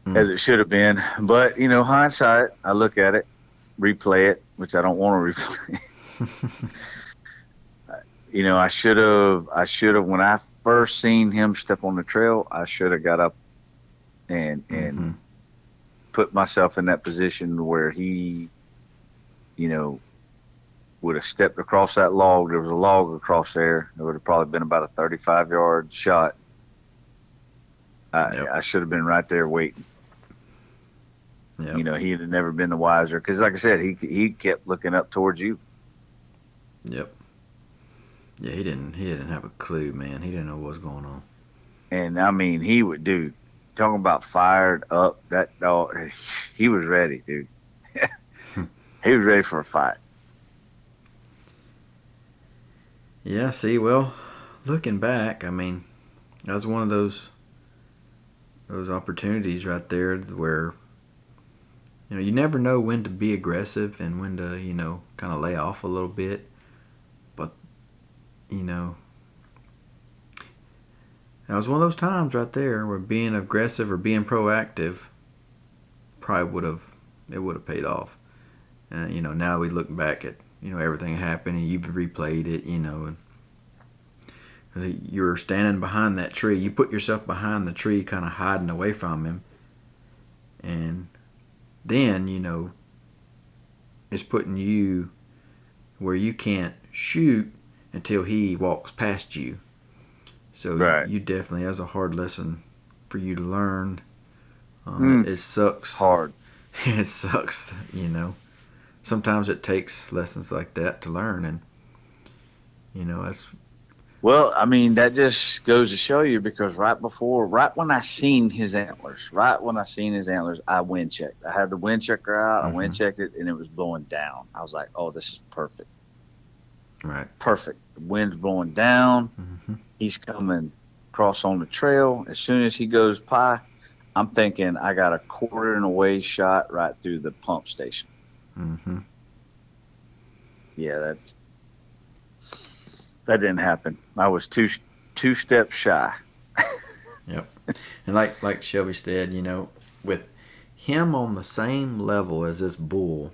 as it should have been. But hindsight, I look at it, replay it, which I don't want to replay. I should have when I first seen him step on the trail, I should have got up and put myself in that position where he would have stepped across that log. There was a log across there. It would have probably been about a 35-yard shot. I should have been right there waiting. Yep. He'd have never been the wiser, because, like I said, he kept looking up towards you. Yep. Yeah, he didn't have a clue, man. He didn't know what was going on. And I mean, he would, dude. Talking about fired up, that dog. He was ready, dude. He was ready for a fight. Yeah. See, well, looking back, I mean, that was one of those opportunities right there where you never know when to be aggressive and when to kind of lay off a little bit. But that was one of those times right there where being aggressive or being proactive probably would have paid off. And now we look back at everything that happened, and you've replayed it, and you're standing behind that tree. You put yourself behind the tree, kind of hiding away from him, and then it's putting you where you can't shoot until he walks past you. So right. You definitely, that was a hard lesson for you to learn. It sucks. Hard. It sucks, Sometimes it takes lessons like that to learn, and that's. Well, I mean, that just goes to show you, because right when I seen his antlers, I wind checked. I had the wind checker out. I wind checked it, and it was blowing down. I was like, oh, this is perfect. Right. Perfect. The wind's blowing down. He's coming across on the trail. As soon as he goes by, I'm thinking I got a quarter and away shot right through the pump station. Mm-hmm. Yeah, that didn't happen. I was two steps shy. Yep. And like Shelby said, you know, with him on the same level as this bull,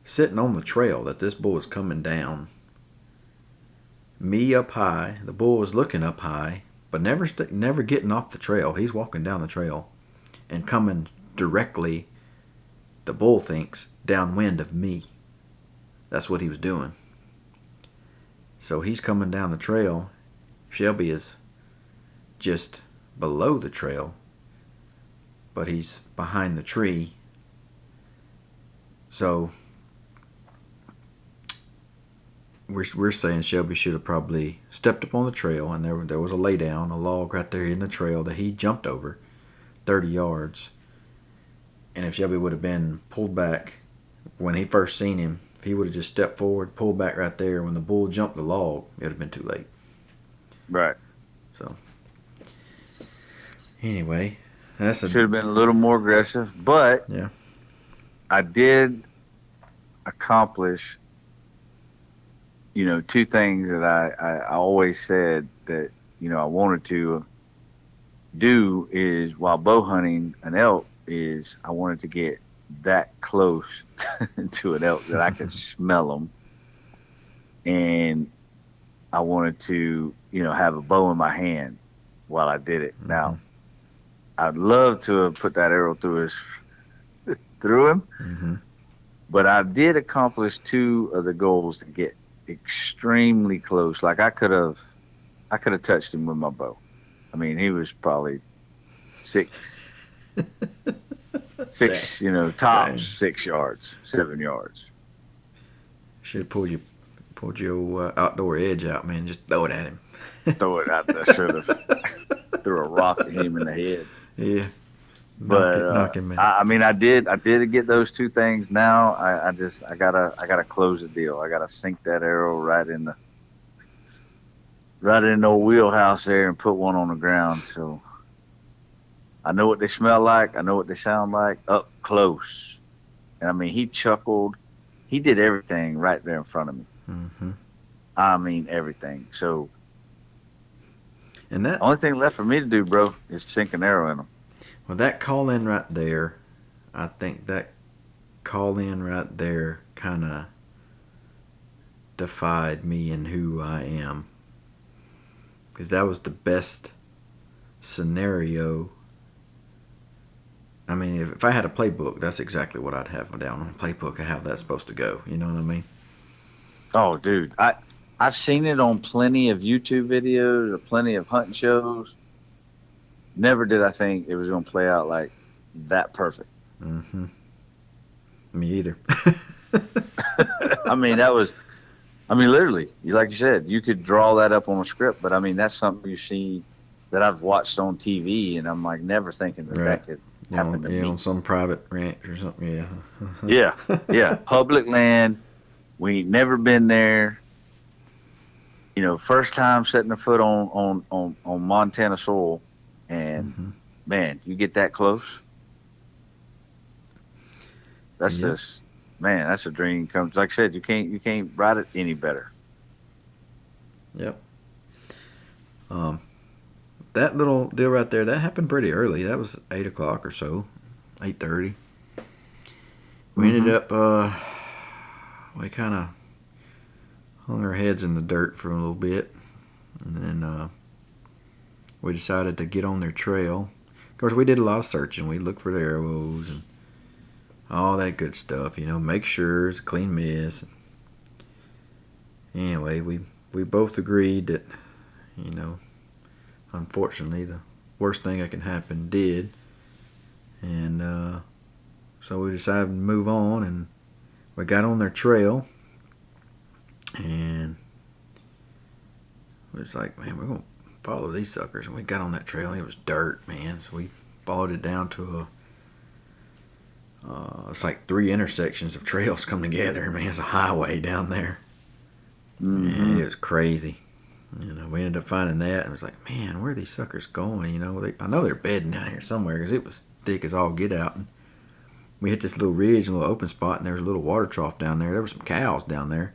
sitting on the trail that this bull is coming down, me up high, the bull is looking up high, but never getting off the trail. He's walking down the trail and coming directly, the bull thinks, downwind of me. That's what he was doing. So he's coming down the trail. Shelby is just below the trail, but he's behind the tree. So we're saying Shelby should have probably stepped up on the trail, and there was a lay down, a log right there in the trail that he jumped over 30 yards. And if Shelby would have been pulled back when he first seen him, if he would have just stepped forward, pulled back right there, when the bull jumped the log, it would have been too late. Right. So anyway, should have been a little more aggressive, but yeah, I did accomplish, you know, two things that I always said that, you know, I wanted to do is, while bow hunting an elk, is I wanted to get that close to an elk that I could smell them, and I wanted to, you know, have a bow in my hand while I did it. Mm-hmm. Now, I'd love to have put that arrow through him, mm-hmm. But I did accomplish two of the goals to get extremely close. Like I could have touched him with my bow. I mean, he was probably six, you know, tops 6 yards, 7 yards. Should have pulled your outdoor edge out, man. Just throw it at him. Throw it out there. Should have threw a rock at him in the head. Yeah. Knock him, man. I mean, I did get those two things. Now I gotta close the deal. I gotta sink that arrow right in the wheelhouse there and put one on the ground. So I know what they smell like. I know what they sound like up close. And I mean, he chuckled. He did everything right there in front of me. Mm-hmm. I mean, everything. So, and that only thing left for me to do, bro, is sink an arrow in them. Well, that call in right there, I think that call in right there kind of defied me and who I am. Because that was the best scenario. I mean, if I had a playbook, that's exactly what I'd have down on a playbook of how that's supposed to go. You know what I mean? Oh, dude. I've seen it on plenty of YouTube videos or plenty of hunting shows. Never did I think it was going to play out like that perfect. Mm-hmm. Me either. I mean, literally, like you said, you could draw that up on a script, but I mean, that's something you see that I've watched on TV, and I'm like never thinking that could happen to me. On some private ranch or something, yeah. yeah. Public land. We ain't never been there. You know, first time setting a foot on Montana soil. And man, you get that close. That's just, man, that's a dream comes. Like I said, you can't write it any better. Yep. That little deal right there, that happened pretty early. That was 8 o'clock or so, 8:30. We ended up, we kind of hung our heads in the dirt for a little bit, and then we decided to get on their trail. Of course, we did a lot of searching. We looked for the arrows and all that good stuff, you know, make sure it's a clean miss. Anyway, we both agreed that, you know, unfortunately, the worst thing that can happen did. And so we decided to move on, and we got on their trail. And it was like, man, we're going to follow these suckers. And we got on that trail, and it was dirt, man. So we followed it down to it's like 3 intersections of trails come together, man. It's a highway down there. Mm-hmm. Man, it was crazy. We ended up finding that, and it was like, man, where are these suckers going? I know they're bedding down here somewhere because it was thick as all get out. And we hit this little ridge, a little open spot, and there was a little water trough down there. There were some cows down there.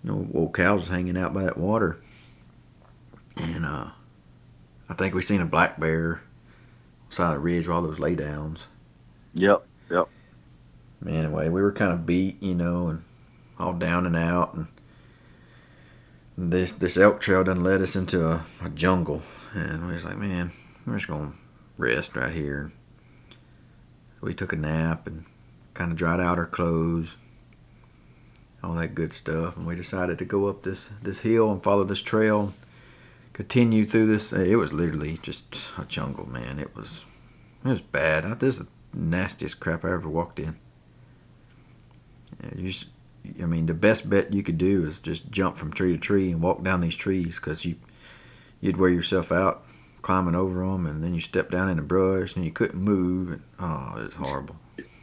Old cows was hanging out by that water. And I think we seen a black bear on the side of the ridge with all those laydowns. Yep. Anyway, we were kind of beat, and all down and out. And this elk trail done led us into a jungle. And we was like, man, we're just going to rest right here. We took a nap and kind of dried out our clothes, all that good stuff. And we decided to go up this hill and follow this trail, continue through this. It was literally just a jungle, man. It was bad. This is the nastiest crap I ever walked in. The best bet you could do is just jump from tree to tree and walk down these trees, because you'd wear yourself out climbing over them, and then you step down in the brush and you couldn't move, and it was horrible.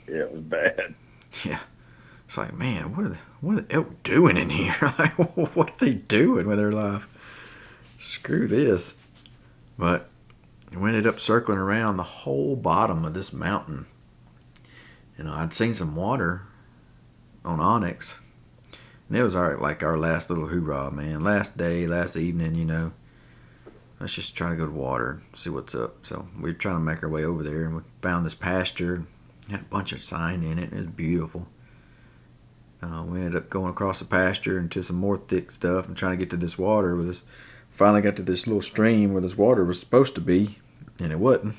Yeah, it was bad. Yeah, it's like, man, what are the elk doing in here? Like, what are they doing with their life? Screw this. But we ended up circling around the whole bottom of this mountain. I'd seen some water on Onyx, and it was our last little hoorah, man. Last day, last evening, let's just try to go to water, see what's up. So we were trying to make our way over there, and we found this pasture. It had a bunch of sign in it. It was beautiful. We ended up going across the pasture into some more thick stuff and trying to get to this water. Finally got to this little stream where this water was supposed to be, and it wasn't.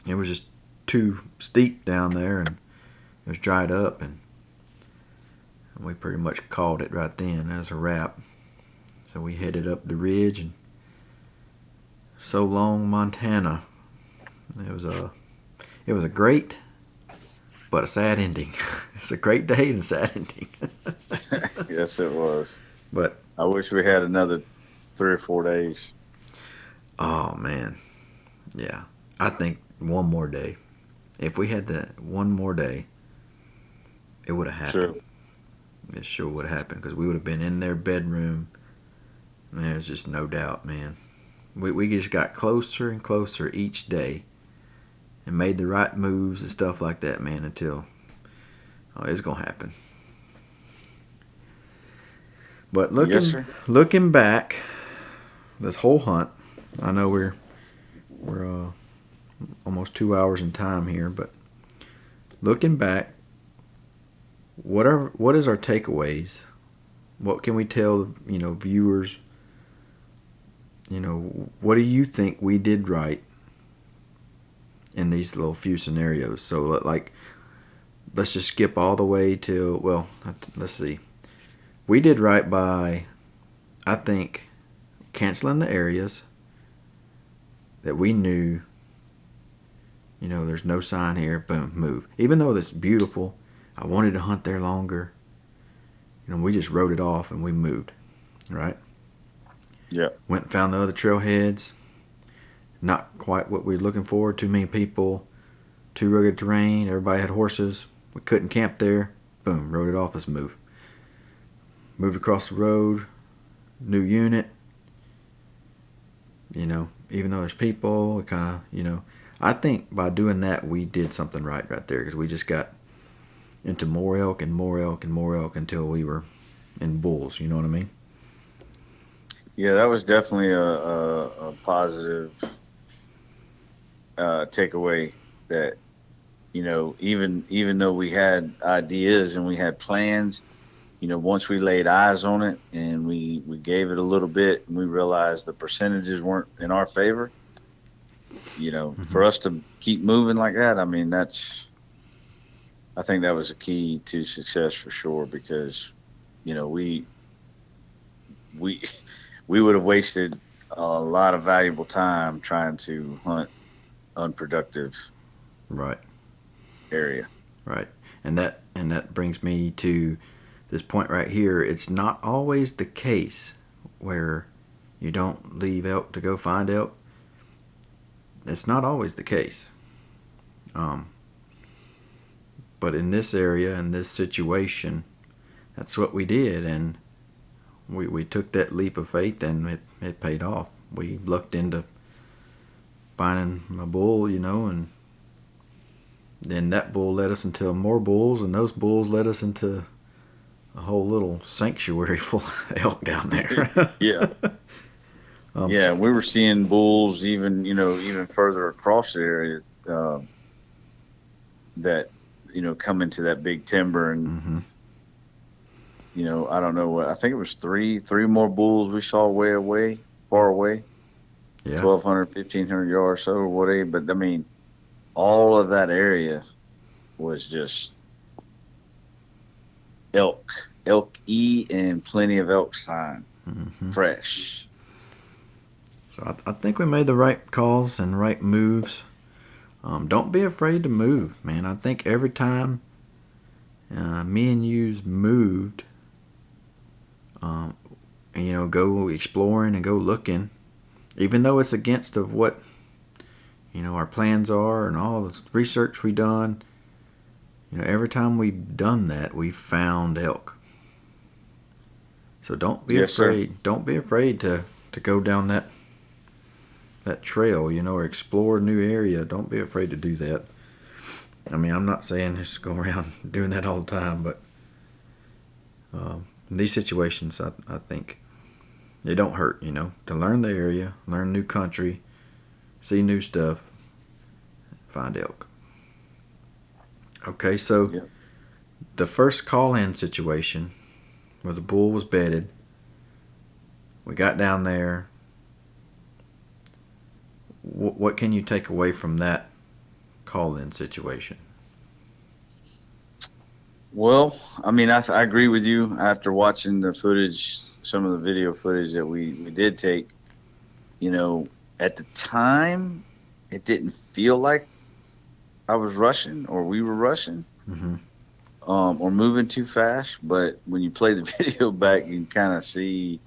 It was just too steep down there, and it was dried up, and we pretty much called it right then. That was a wrap. So we headed up the ridge, and so long, Montana. It was a great but a sad ending. It's a great day and a sad ending. Yes, it was. But I wish we had another 3 or 4 days. Oh man, yeah. I think one more day. If we had that one more day, it would have happened. Sure. It sure would have happened, because we would have been in their bedroom. There's just no doubt, man. We just got closer and closer each day and made the right moves and stuff like that, man, until it's going to happen. But looking back, this whole hunt, I know we're almost 2 hours in time here, but looking back, what is our takeaways? What can we tell viewers? What do you think we did right in these little few scenarios? So let's just skip all the way to, let's see. We did right by, I think, canceling the areas that we knew, there's no sign here, boom, move. Even though that's beautiful, I wanted to hunt there longer. We just wrote it off and we moved, right? Yeah. Went and found the other trailheads. Not quite what we were looking for. Too many people, too rugged terrain. Everybody had horses. We couldn't camp there. Boom, wrote it off. Let's move. Moved across the road. New unit. Even though there's people, it kind of, I think by doing that we did something right there, because we just got into more elk and more elk and more elk until we were in bulls. You know what I mean? Yeah, that was definitely a positive takeaway. That even though we had ideas and we had plans, once we laid eyes on it and we gave it a little bit and we realized the percentages weren't in our favor, for us to keep moving like that, I think that was a key to success for sure, because we would have wasted a lot of valuable time trying to hunt unproductive area. Right. And that brings me to this point right here. It's not always the case where you don't leave elk to go find elk. It's not always the case. But in this area, in this situation, that's what we did, and we took that leap of faith, and it paid off. We looked into finding a bull, and then that bull led us into more bulls, and those bulls led us into a whole little sanctuary full of elk down there. Yeah. Yeah, we were seeing bulls even further across the area that come into that big timber, and I don't know what, I think it was three more bulls we saw far away, 1,200, 1,500 yards or so or whatever. But I mean, all of that area was just elk and plenty of elk sign, fresh. So I think we made the right calls and right moves. Don't be afraid to move, man. I think every time me and you's moved, go exploring and go looking, even though it's against of what our plans are and all the research we done. Every time we've done that, we found elk. So don't be afraid. Sir. Don't be afraid to go down that trail, or explore a new area. Don't be afraid to do that. I mean, I'm not saying just go around doing that all the time, but in these situations, I think it don't hurt, to learn the area, learn new country, see new stuff, find elk. Okay, so the first call-in situation where the bull was bedded, we got down there. What can you take away from that call-in situation? Well, I mean, I agree with you. After watching the footage, some of the video footage that we did take, at the time, it didn't feel like I was rushing or we were rushing, or moving too fast. But when you play the video back, you can kind of see,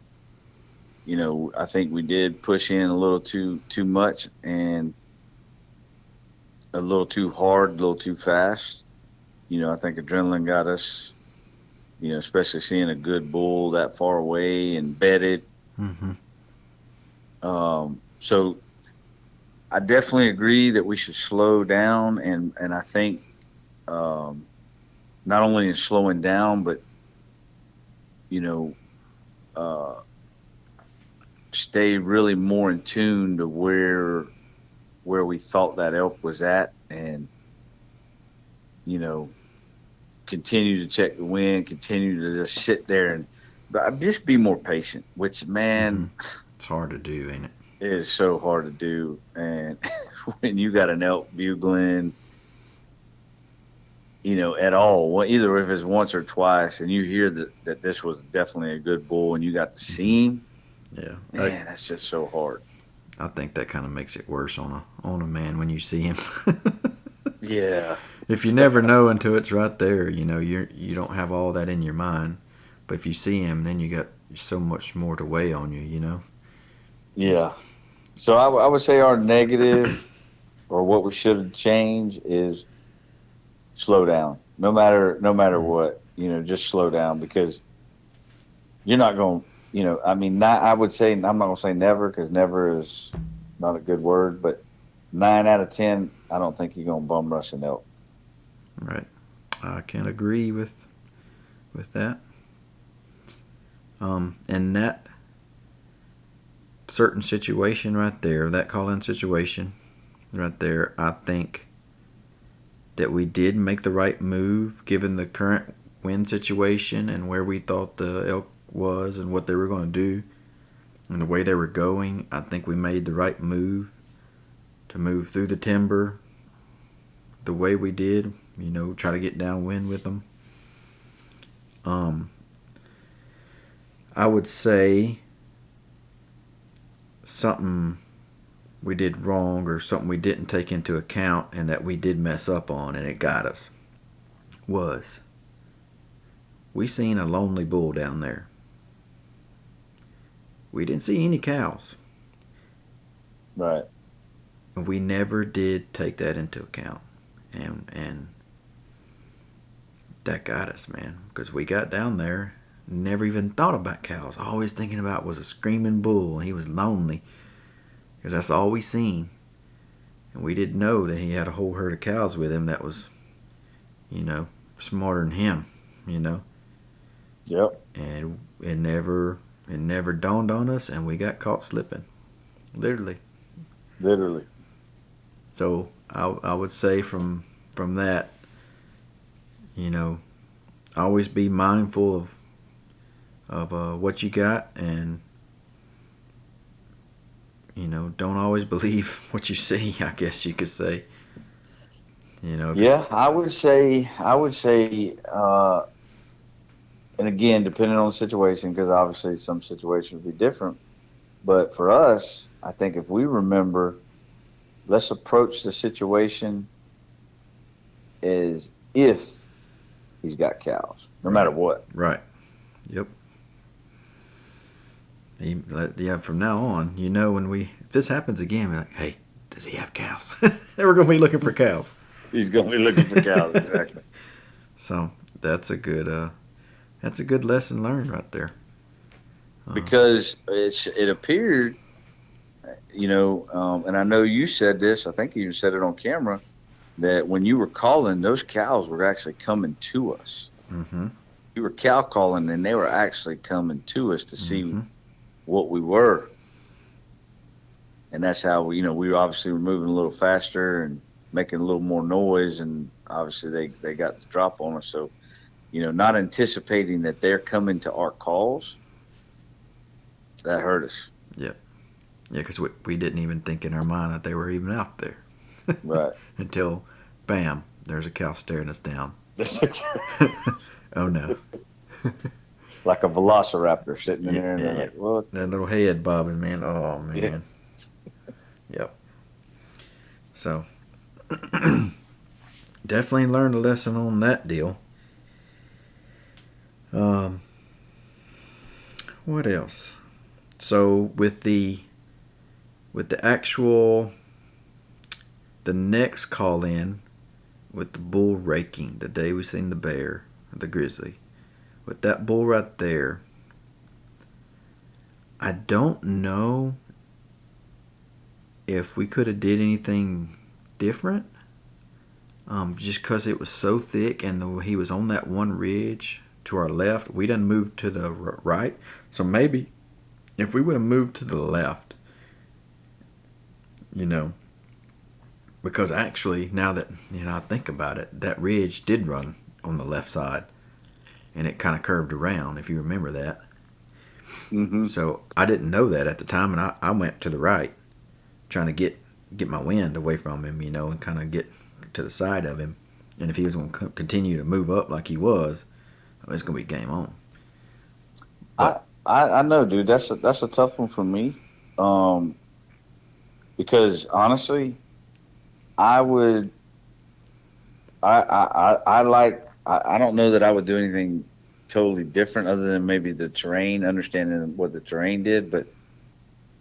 I think we did push in a little too much and a little too hard, a little too fast. I think adrenaline got us, especially seeing a good bull that far away and bedded. So I definitely agree that we should slow down, and I think not only in slowing down, but stay really more in tune to where we thought that elk was at, and continue to check the wind, continue to just sit there and just be more patient, which, man, it's hard to do, ain't it? It is so hard to do. And when you got an elk bugling, at all, either if it's once or twice, and you hear that this was definitely a good bull and you got to see him, man, that's just so hard. I think that kind of makes it worse on a man when you see him. Yeah. If you never know until it's right there, you don't have all that in your mind. But if you see him, then you got so much more to weigh on you, Yeah. So I would say our negative or what we should change is slow down. No matter what, just slow down, because you're not going, I would say, I'm not going to say never, because never is not a good word, but 9 out of 10, I don't think you're going to bum rush an elk. Right. I can agree with that. And that certain situation right there, that call-in situation right there, I think that we did make the right move given the current wind situation and where we thought the elk was and what they were going to do and the way they were going. I think we made the right move to move through the timber the way we did, try to get downwind with them. I would say something we did wrong or something we didn't take into account and that we did mess up on and it got us was we seen a lonely bull down there. We didn't see any cows. Right. We never did take that into account. And that got us, man, because we got down there never even thought about cows. Always thinking about was a screaming bull, and he was lonely because that's all we seen. And we didn't know that he had a whole herd of cows with him that was, smarter than him, Yep. And it never dawned on us, and we got caught slipping, literally. So I would say from that, always be mindful of what you got, and don't always believe what you see, I guess you could say. Yeah, I would say, and again, depending on the situation, because obviously some situations will be different. But for us, I think if we remember, let's approach the situation as if he's got cows, no matter what. Right. Yep. From now on, when if this happens again, we're like, hey, does he have cows? We're going to be looking for cows. He's going to be looking for cows, exactly. So that's a good lesson learned right there. Because it appeared, and I know you said this, I think you even said it on camera, that when you were calling, those cows were actually coming to us. Mm-hmm. You were cow calling, and they were actually coming to us to see what we were. And that's how we were obviously moving a little faster and making a little more noise, and obviously they got the drop on us. So, not anticipating that they're coming to our calls, that hurt us. Yeah. Yeah, because we didn't even think in our mind that they were even out there. Right. Until, bam, there's a cow staring us down. Oh, no. Like a velociraptor sitting in there. And like, what? That little head bobbing, man. Oh, man. Yeah. Yep. So, definitely learned a lesson on that deal. What else? So with the actual the next call in with the bull raking, the day we seen the bear, the grizzly, with that bull right there, I don't know if we could have did anything different. Just because it was so thick and he was on that one ridge to our left, we done moved to the right. So maybe if we would have moved to the left, because actually now that I think about it, that ridge did run on the left side, and it kind of curved around, if you remember that. Mm-hmm. So I didn't know that at the time, and I went to the right, trying to get my wind away from him, and kind of get to the side of him. And if he was going to continue to move up like he was, it's going to be game on. But, I know, dude. That's a tough one for me, because honestly, I don't know that I would do anything totally different other than maybe the terrain, understanding what the terrain did. But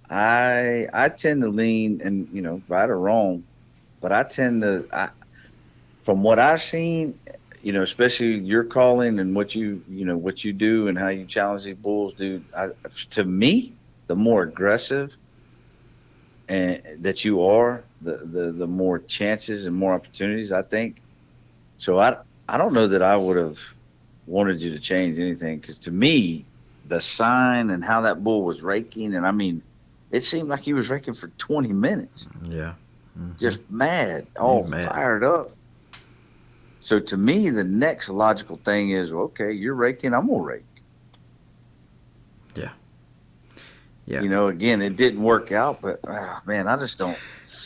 I tend to lean, and right or wrong, but I tend to, from what I've seen, especially your calling and what you do and how you challenge these bulls, dude. To me, the more aggressive and that you are, the more chances and more opportunities, I think. So I don't know that I would have wanted you to change anything, because to me, the sign and how that bull was raking, and I mean, it seemed like he was raking for 20 minutes. Yeah. Mm-hmm. Just mad, fired up. So to me, the next logical thing is, okay, you're raking, I'm gonna rake. Yeah. Yeah. Again, it didn't work out, but man, I just don't.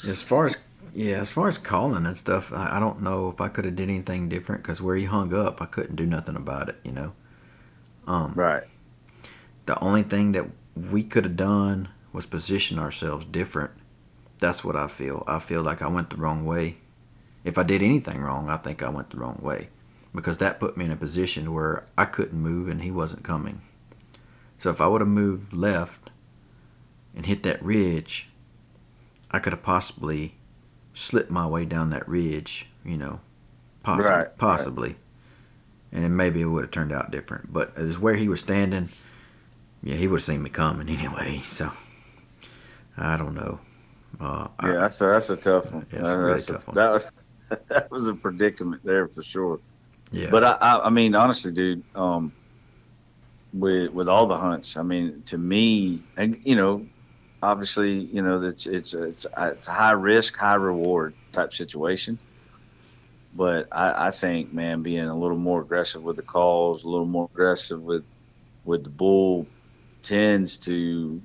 As far as calling and stuff, I don't know if I could have did anything different, because where he hung up, I couldn't do nothing about it. Right. The only thing that we could have done was position ourselves different. That's what I feel. I feel like I went the wrong way. If I did anything wrong, I think I went the wrong way, because that put me in a position where I couldn't move and he wasn't coming. So if I would have moved left and hit that ridge, I could have possibly slipped my way down that ridge, possibly. Right. and maybe it would have turned out different. But as where he was standing, yeah, he would have seen me coming anyway. So I don't know. That's a tough one. It's a really tough one. That was a predicament there for sure. Yeah. But I mean, honestly, dude, with all the hunts, I mean, to me, and obviously, it's a high risk, high reward type situation. But I think, man, being a little more aggressive with the calls, a little more aggressive with the bull, tends to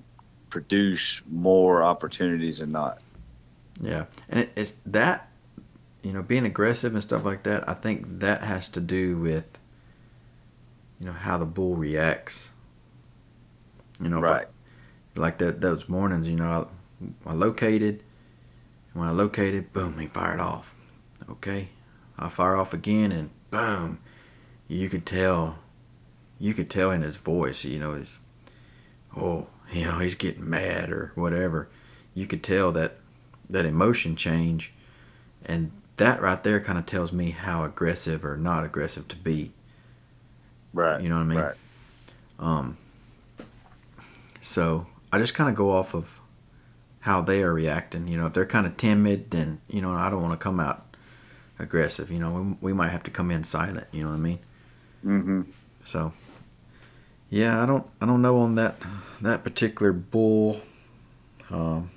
produce more opportunities than not. Yeah, and it's that, being aggressive and stuff like that. I think that has to do with, how the bull reacts. Right. Like those mornings, I located. When I located, boom, he fired off. Okay, I fire off again, and boom, you could tell in his voice, he's getting mad or whatever. You could tell that emotion change, and that right there kind of tells me how aggressive or not aggressive to be. Right. You know what I mean? Right. So I just kind of go off of how they are reacting. If they're kind of timid, then I don't want to come out aggressive. We might have to come in silent. You know what I mean? Mm-hmm. So yeah, I don't know on that particular bull.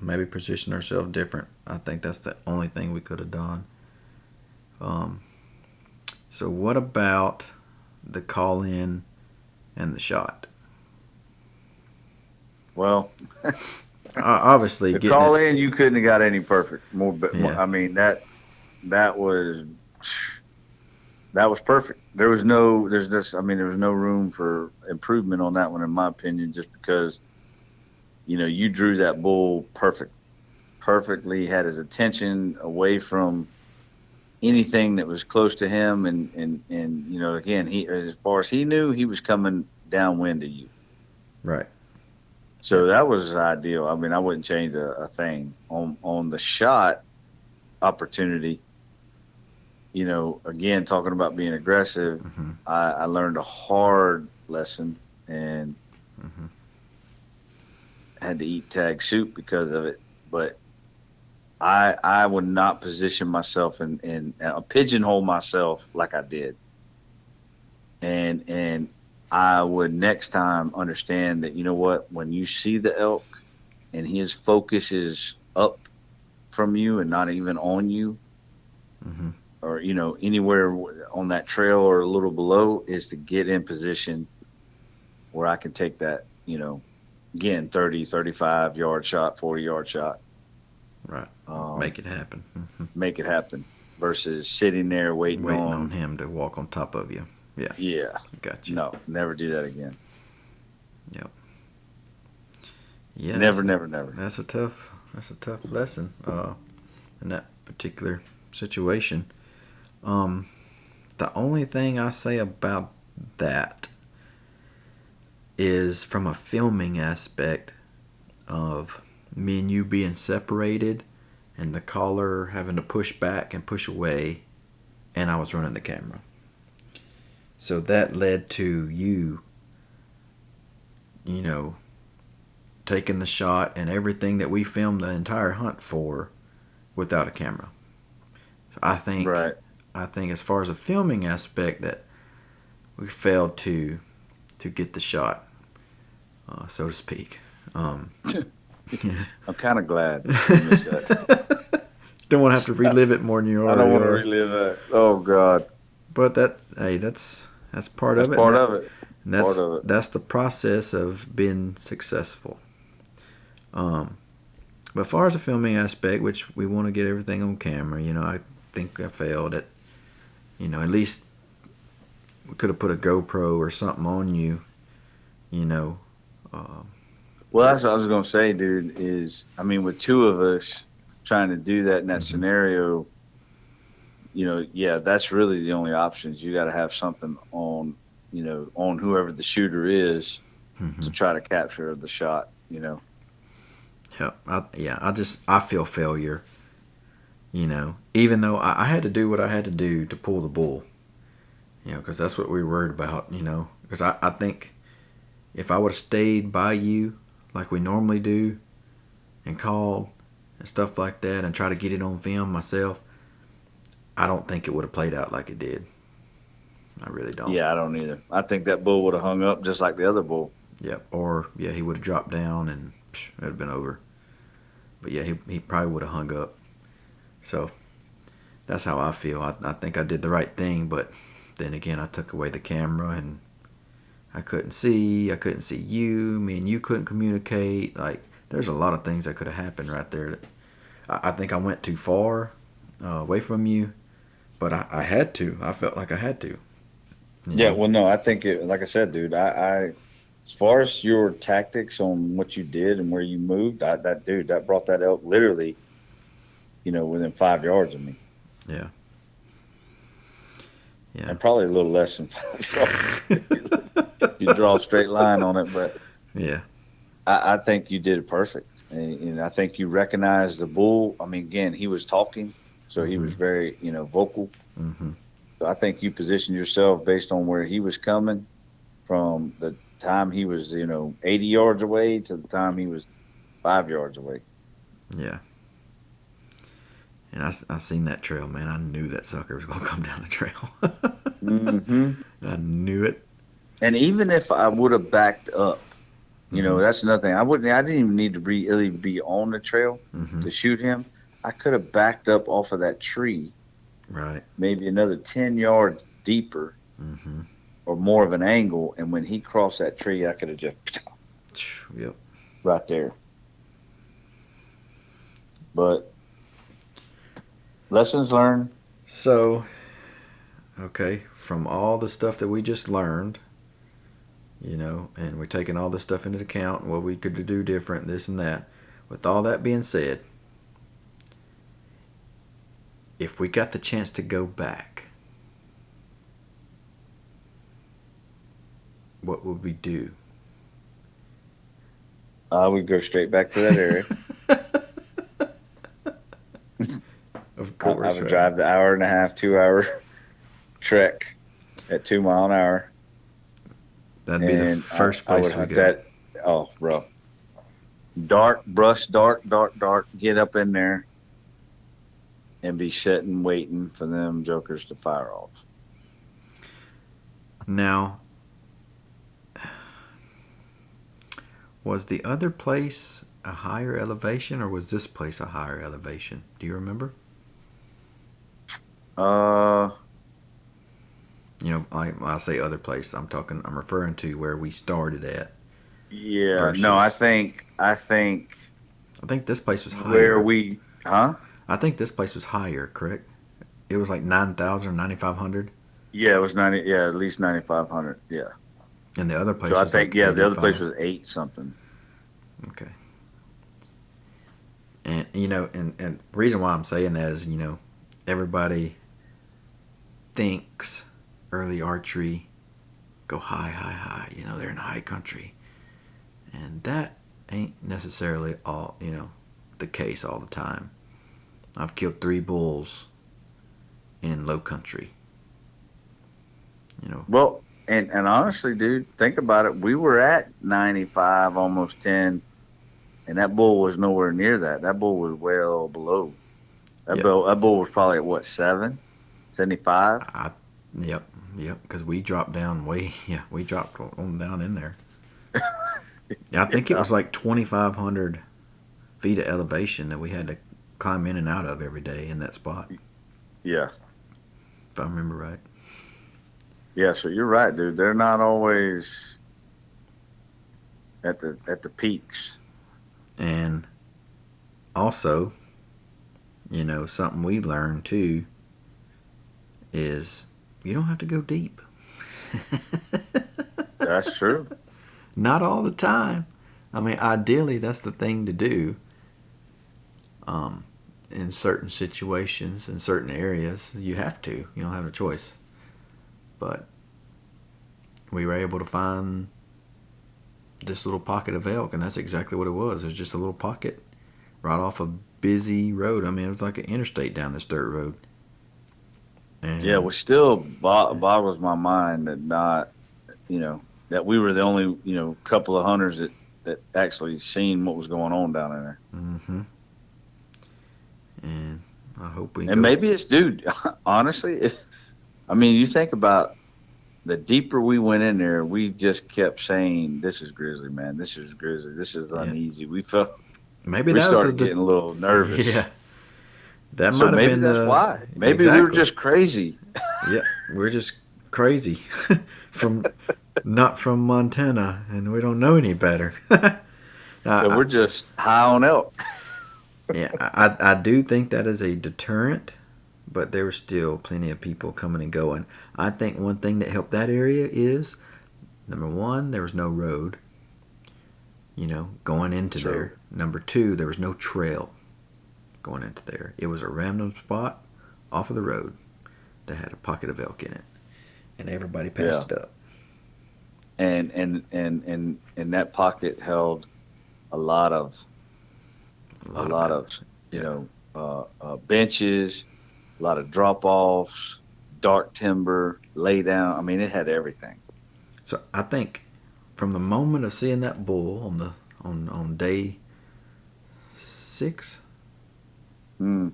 Maybe position ourselves different. I think that's the only thing we could have done. So what about the call in and the shot? Well, obviously the call in, you couldn't have got any perfect more. But yeah. I mean that was perfect. There was no room for improvement on that one, in my opinion, just because you drew that bull perfectly, had his attention away from anything that was close to him, and again, he, as far as he knew, he was coming downwind of you. Right. So that was ideal. I mean, I wouldn't change a thing on the shot opportunity. Again, talking about being aggressive, mm-hmm. I learned a hard lesson and mm-hmm. had to eat tag soup because of it. But I would not position myself in pigeonhole myself like I did. And I would next time understand that, when you see the elk and his focus is up from you and not even on you, mm-hmm. or, anywhere on that trail or a little below, is to get in position where I can take that, again, 30, 35 yard shot, 40 yard shot. Right. Make it happen. Mm-hmm. Make it happen versus sitting there waiting on him to walk on top of you. Yeah. Yeah. Gotcha. No, never do that again. Yep. Yeah. Never. That's a tough lesson in that particular situation. The only thing I say about that is from a filming aspect of me and you being separated and the caller having to push back and push away, and I was running the camera. So that led to you taking the shot and everything that we filmed the entire hunt for without a camera. So I think as far as a filming aspect that we failed to get the shot, so to speak. I'm kind of glad you missed that. Don't want to have to relive it more than you already are. I don't want to relive that. Oh God. But that's part of it. Part of it. That's the process of being successful. But as far as the filming aspect, which we want to get everything on camera, I think I failed at, at least we could have put a GoPro or something on you, Well, that's what I was going to say, dude, is, with two of us trying to do that in that mm-hmm. scenario, that's really the only options. You got to have something on, on whoever the shooter is mm-hmm. to try to capture the shot, Yeah, I feel failure, even though I had to do what I had to do to pull the bull. You know, because that's what we were worried about, you know. Because I think if I would have stayed by you like we normally do and called and stuff like that and try to get it on film myself, I don't think it would have played out like it did. I really don't. Yeah, I don't either. I think that bull would have hung up just like the other bull. Yep. Or, yeah, he would have dropped down and it would have been over. But, yeah, he probably would have hung up. So, that's how I feel. I think I did the right thing, but then again, I took away the camera and I couldn't see you. Me and you couldn't communicate. Like, there's a lot of things that could have happened right there. That I think I went too far away from you, but I had to. I felt like I had to. Yeah, well, no, I think like I said, dude, I as far as your tactics on what you did and where you moved, that brought that elk literally, within 5 yards of me. Yeah. Yeah. And probably a little less than 5 yards. You draw a straight line on it, but yeah, I think you did it perfect. And I think you recognized the bull. I mean, again, he was talking, so he was very, vocal. Mm-hmm. So I think you positioned yourself based on where he was coming from the time he was, 80 yards away to the time he was 5 yards away. Yeah. And I seen that trail, man. I knew that sucker was going to come down the trail. Mm-hmm. I knew it. And even if I would have backed up, that's another thing. I didn't even need to really be on the trail to shoot him. I could have backed up off of that tree. Right. Maybe another 10 yards deeper or more of an angle. And when he crossed that tree, I could have just, yep, right there. But lessons learned. So, okay, from all the stuff that we just learned, and we're taking all this stuff into account, what we could do different, this and that. With all that being said, if we got the chance to go back, what would we do? I would go straight back to that area. Of course. I would drive the 1.5-hour, 2-hour trek at 2 mile an hour. That'd be the first place I would we hunt go. that. Oh, bro. Dark, brush, dark. Get up in there and be sitting, waiting for them jokers to fire off. Now, was the other place a higher elevation, or was this place a higher elevation? Do you remember? I say other place. I'm referring to where we started at. Yeah. Versus, no, I think this place was higher. Where we, huh? I think this place was higher, correct? It was like 9,000 or 9,500. Yeah, it was 90. Yeah, at least 9,500. Yeah. And the other place. So I was think like the other place was 8 something. Okay. And and reason why I'm saying that is everybody thinks early archery go high. They're in high country, and that ain't necessarily all the case all the time. I've killed 3 bulls in low country. Well, and honestly, dude, think about it. We were at 95, almost 10, and that bull was nowhere near that. That bull was well below. That bull was probably at what, 75? Yep. Because we dropped down we dropped on down in there. Yeah, I think it was like 2,500 feet of elevation that we had to climb in and out of every day in that spot. Yeah. If I remember right. Yeah, so you're right, dude. They're not always at the peaks. And also, something we learned too is you don't have to go deep. That's true. Not all the time. I mean, ideally, that's the thing to do. In certain situations, in certain areas, you have to. You don't have a choice. But we were able to find this little pocket of elk, and that's exactly what it was. It was just a little pocket right off a busy road. I mean, it was like an interstate down this dirt road. And Yeah, well, still boggles my mind that that we were the only, couple of hunters that actually seen what was going on down in there. Mm-hmm. And I hope we And maybe it's, dude, honestly, you think about the deeper we went in there, we just kept saying, this is grizzly, man. This is grizzly. This is uneasy. We started getting a little nervous. Yeah. That So might have maybe been that's why. Maybe we were just crazy. Yeah, we're just crazy not from Montana, and we don't know any better. So we're just high on elk. Yeah, I do think that is a deterrent, but there were still plenty of people coming and going. I think one thing that helped that area is, number one, there was no road, going into True. there. Number two, there was no trail going into there. It was a random spot off of the road that had a pocket of elk in it, and everybody passed it up. And that pocket held a lot of benches, a lot of drop offs, dark timber, lay down. It had everything. So I think from the moment of seeing that bull on day 6. No,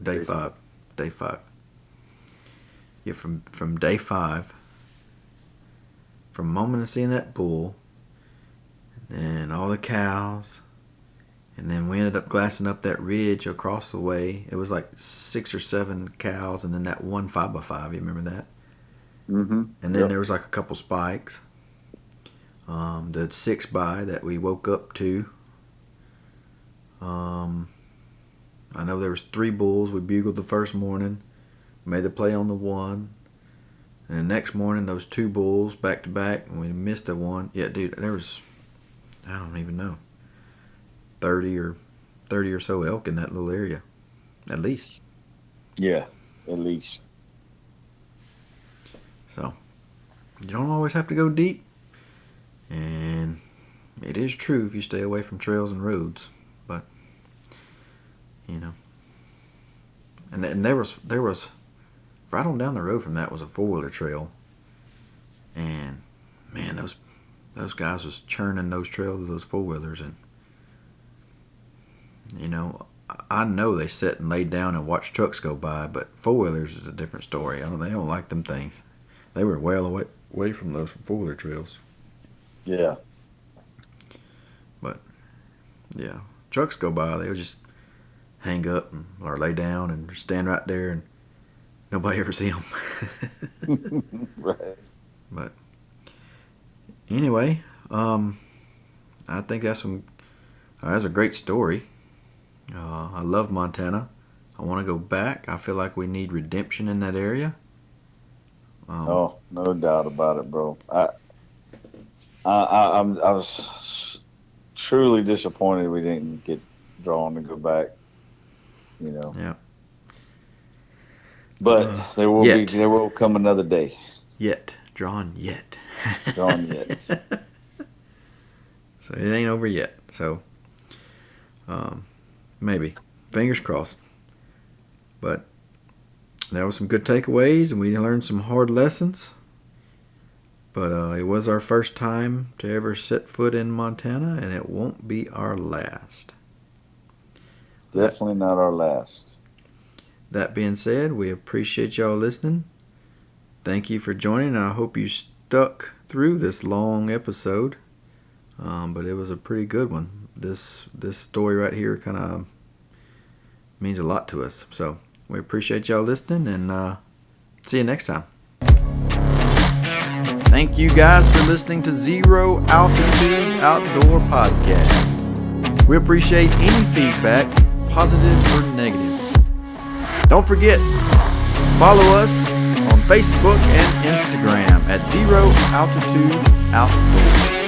day 5. Day 5. Yeah, from day 5. From the moment of seeing that bull, and all the cows, and then we ended up glassing up that ridge across the way. It was like 6 or 7 cows, and then that one 5x5. You remember that? Mm-hmm. And then there was like a couple spikes. The 6x that we woke up to. I know there was 3 bulls. We bugled the first morning, made the play on the one, and the next morning those 2 bulls back to back, and we missed the one. Yeah, dude, there was, I don't even know, 30 or so elk in that little area, at least. Yeah, at least. So you don't always have to go deep, and it is true if you stay away from trails and roads, but and there was right on down the road from that was a 4-wheeler trail, and man, those guys was churning those trails with those 4-wheelers, and I know they sit and laid down and watched trucks go by, but 4-wheelers is a different story. They don't like them things. They were well away from those 4-wheeler trails. Yeah. But yeah, trucks go by, they'll just hang up or lay down and stand right there, and nobody ever see them. Right. But anyway, I think that's a great story. I love Montana. I want to go back. I feel like we need redemption in that area. No doubt about it, bro. I was truly disappointed we didn't get drawn to go back. Yeah. But there will come another day. Drawn yet. So it ain't over yet. So maybe. Fingers crossed. But there was some good takeaways, and we learned some hard lessons. But it was our first time to ever set foot in Montana, and it won't be our last. Definitely not our last. That being said, we appreciate y'all listening. Thank you for joining. I hope you stuck through this long episode. But it was a pretty good one. This story right here kind of means a lot to us. So we appreciate y'all listening, and see you next time. Thank you guys for listening to Zero Altitude Outdoor Podcast. We appreciate any feedback, positive or negative. Don't forget, follow us on Facebook and Instagram at Zero Altitude Outdoors.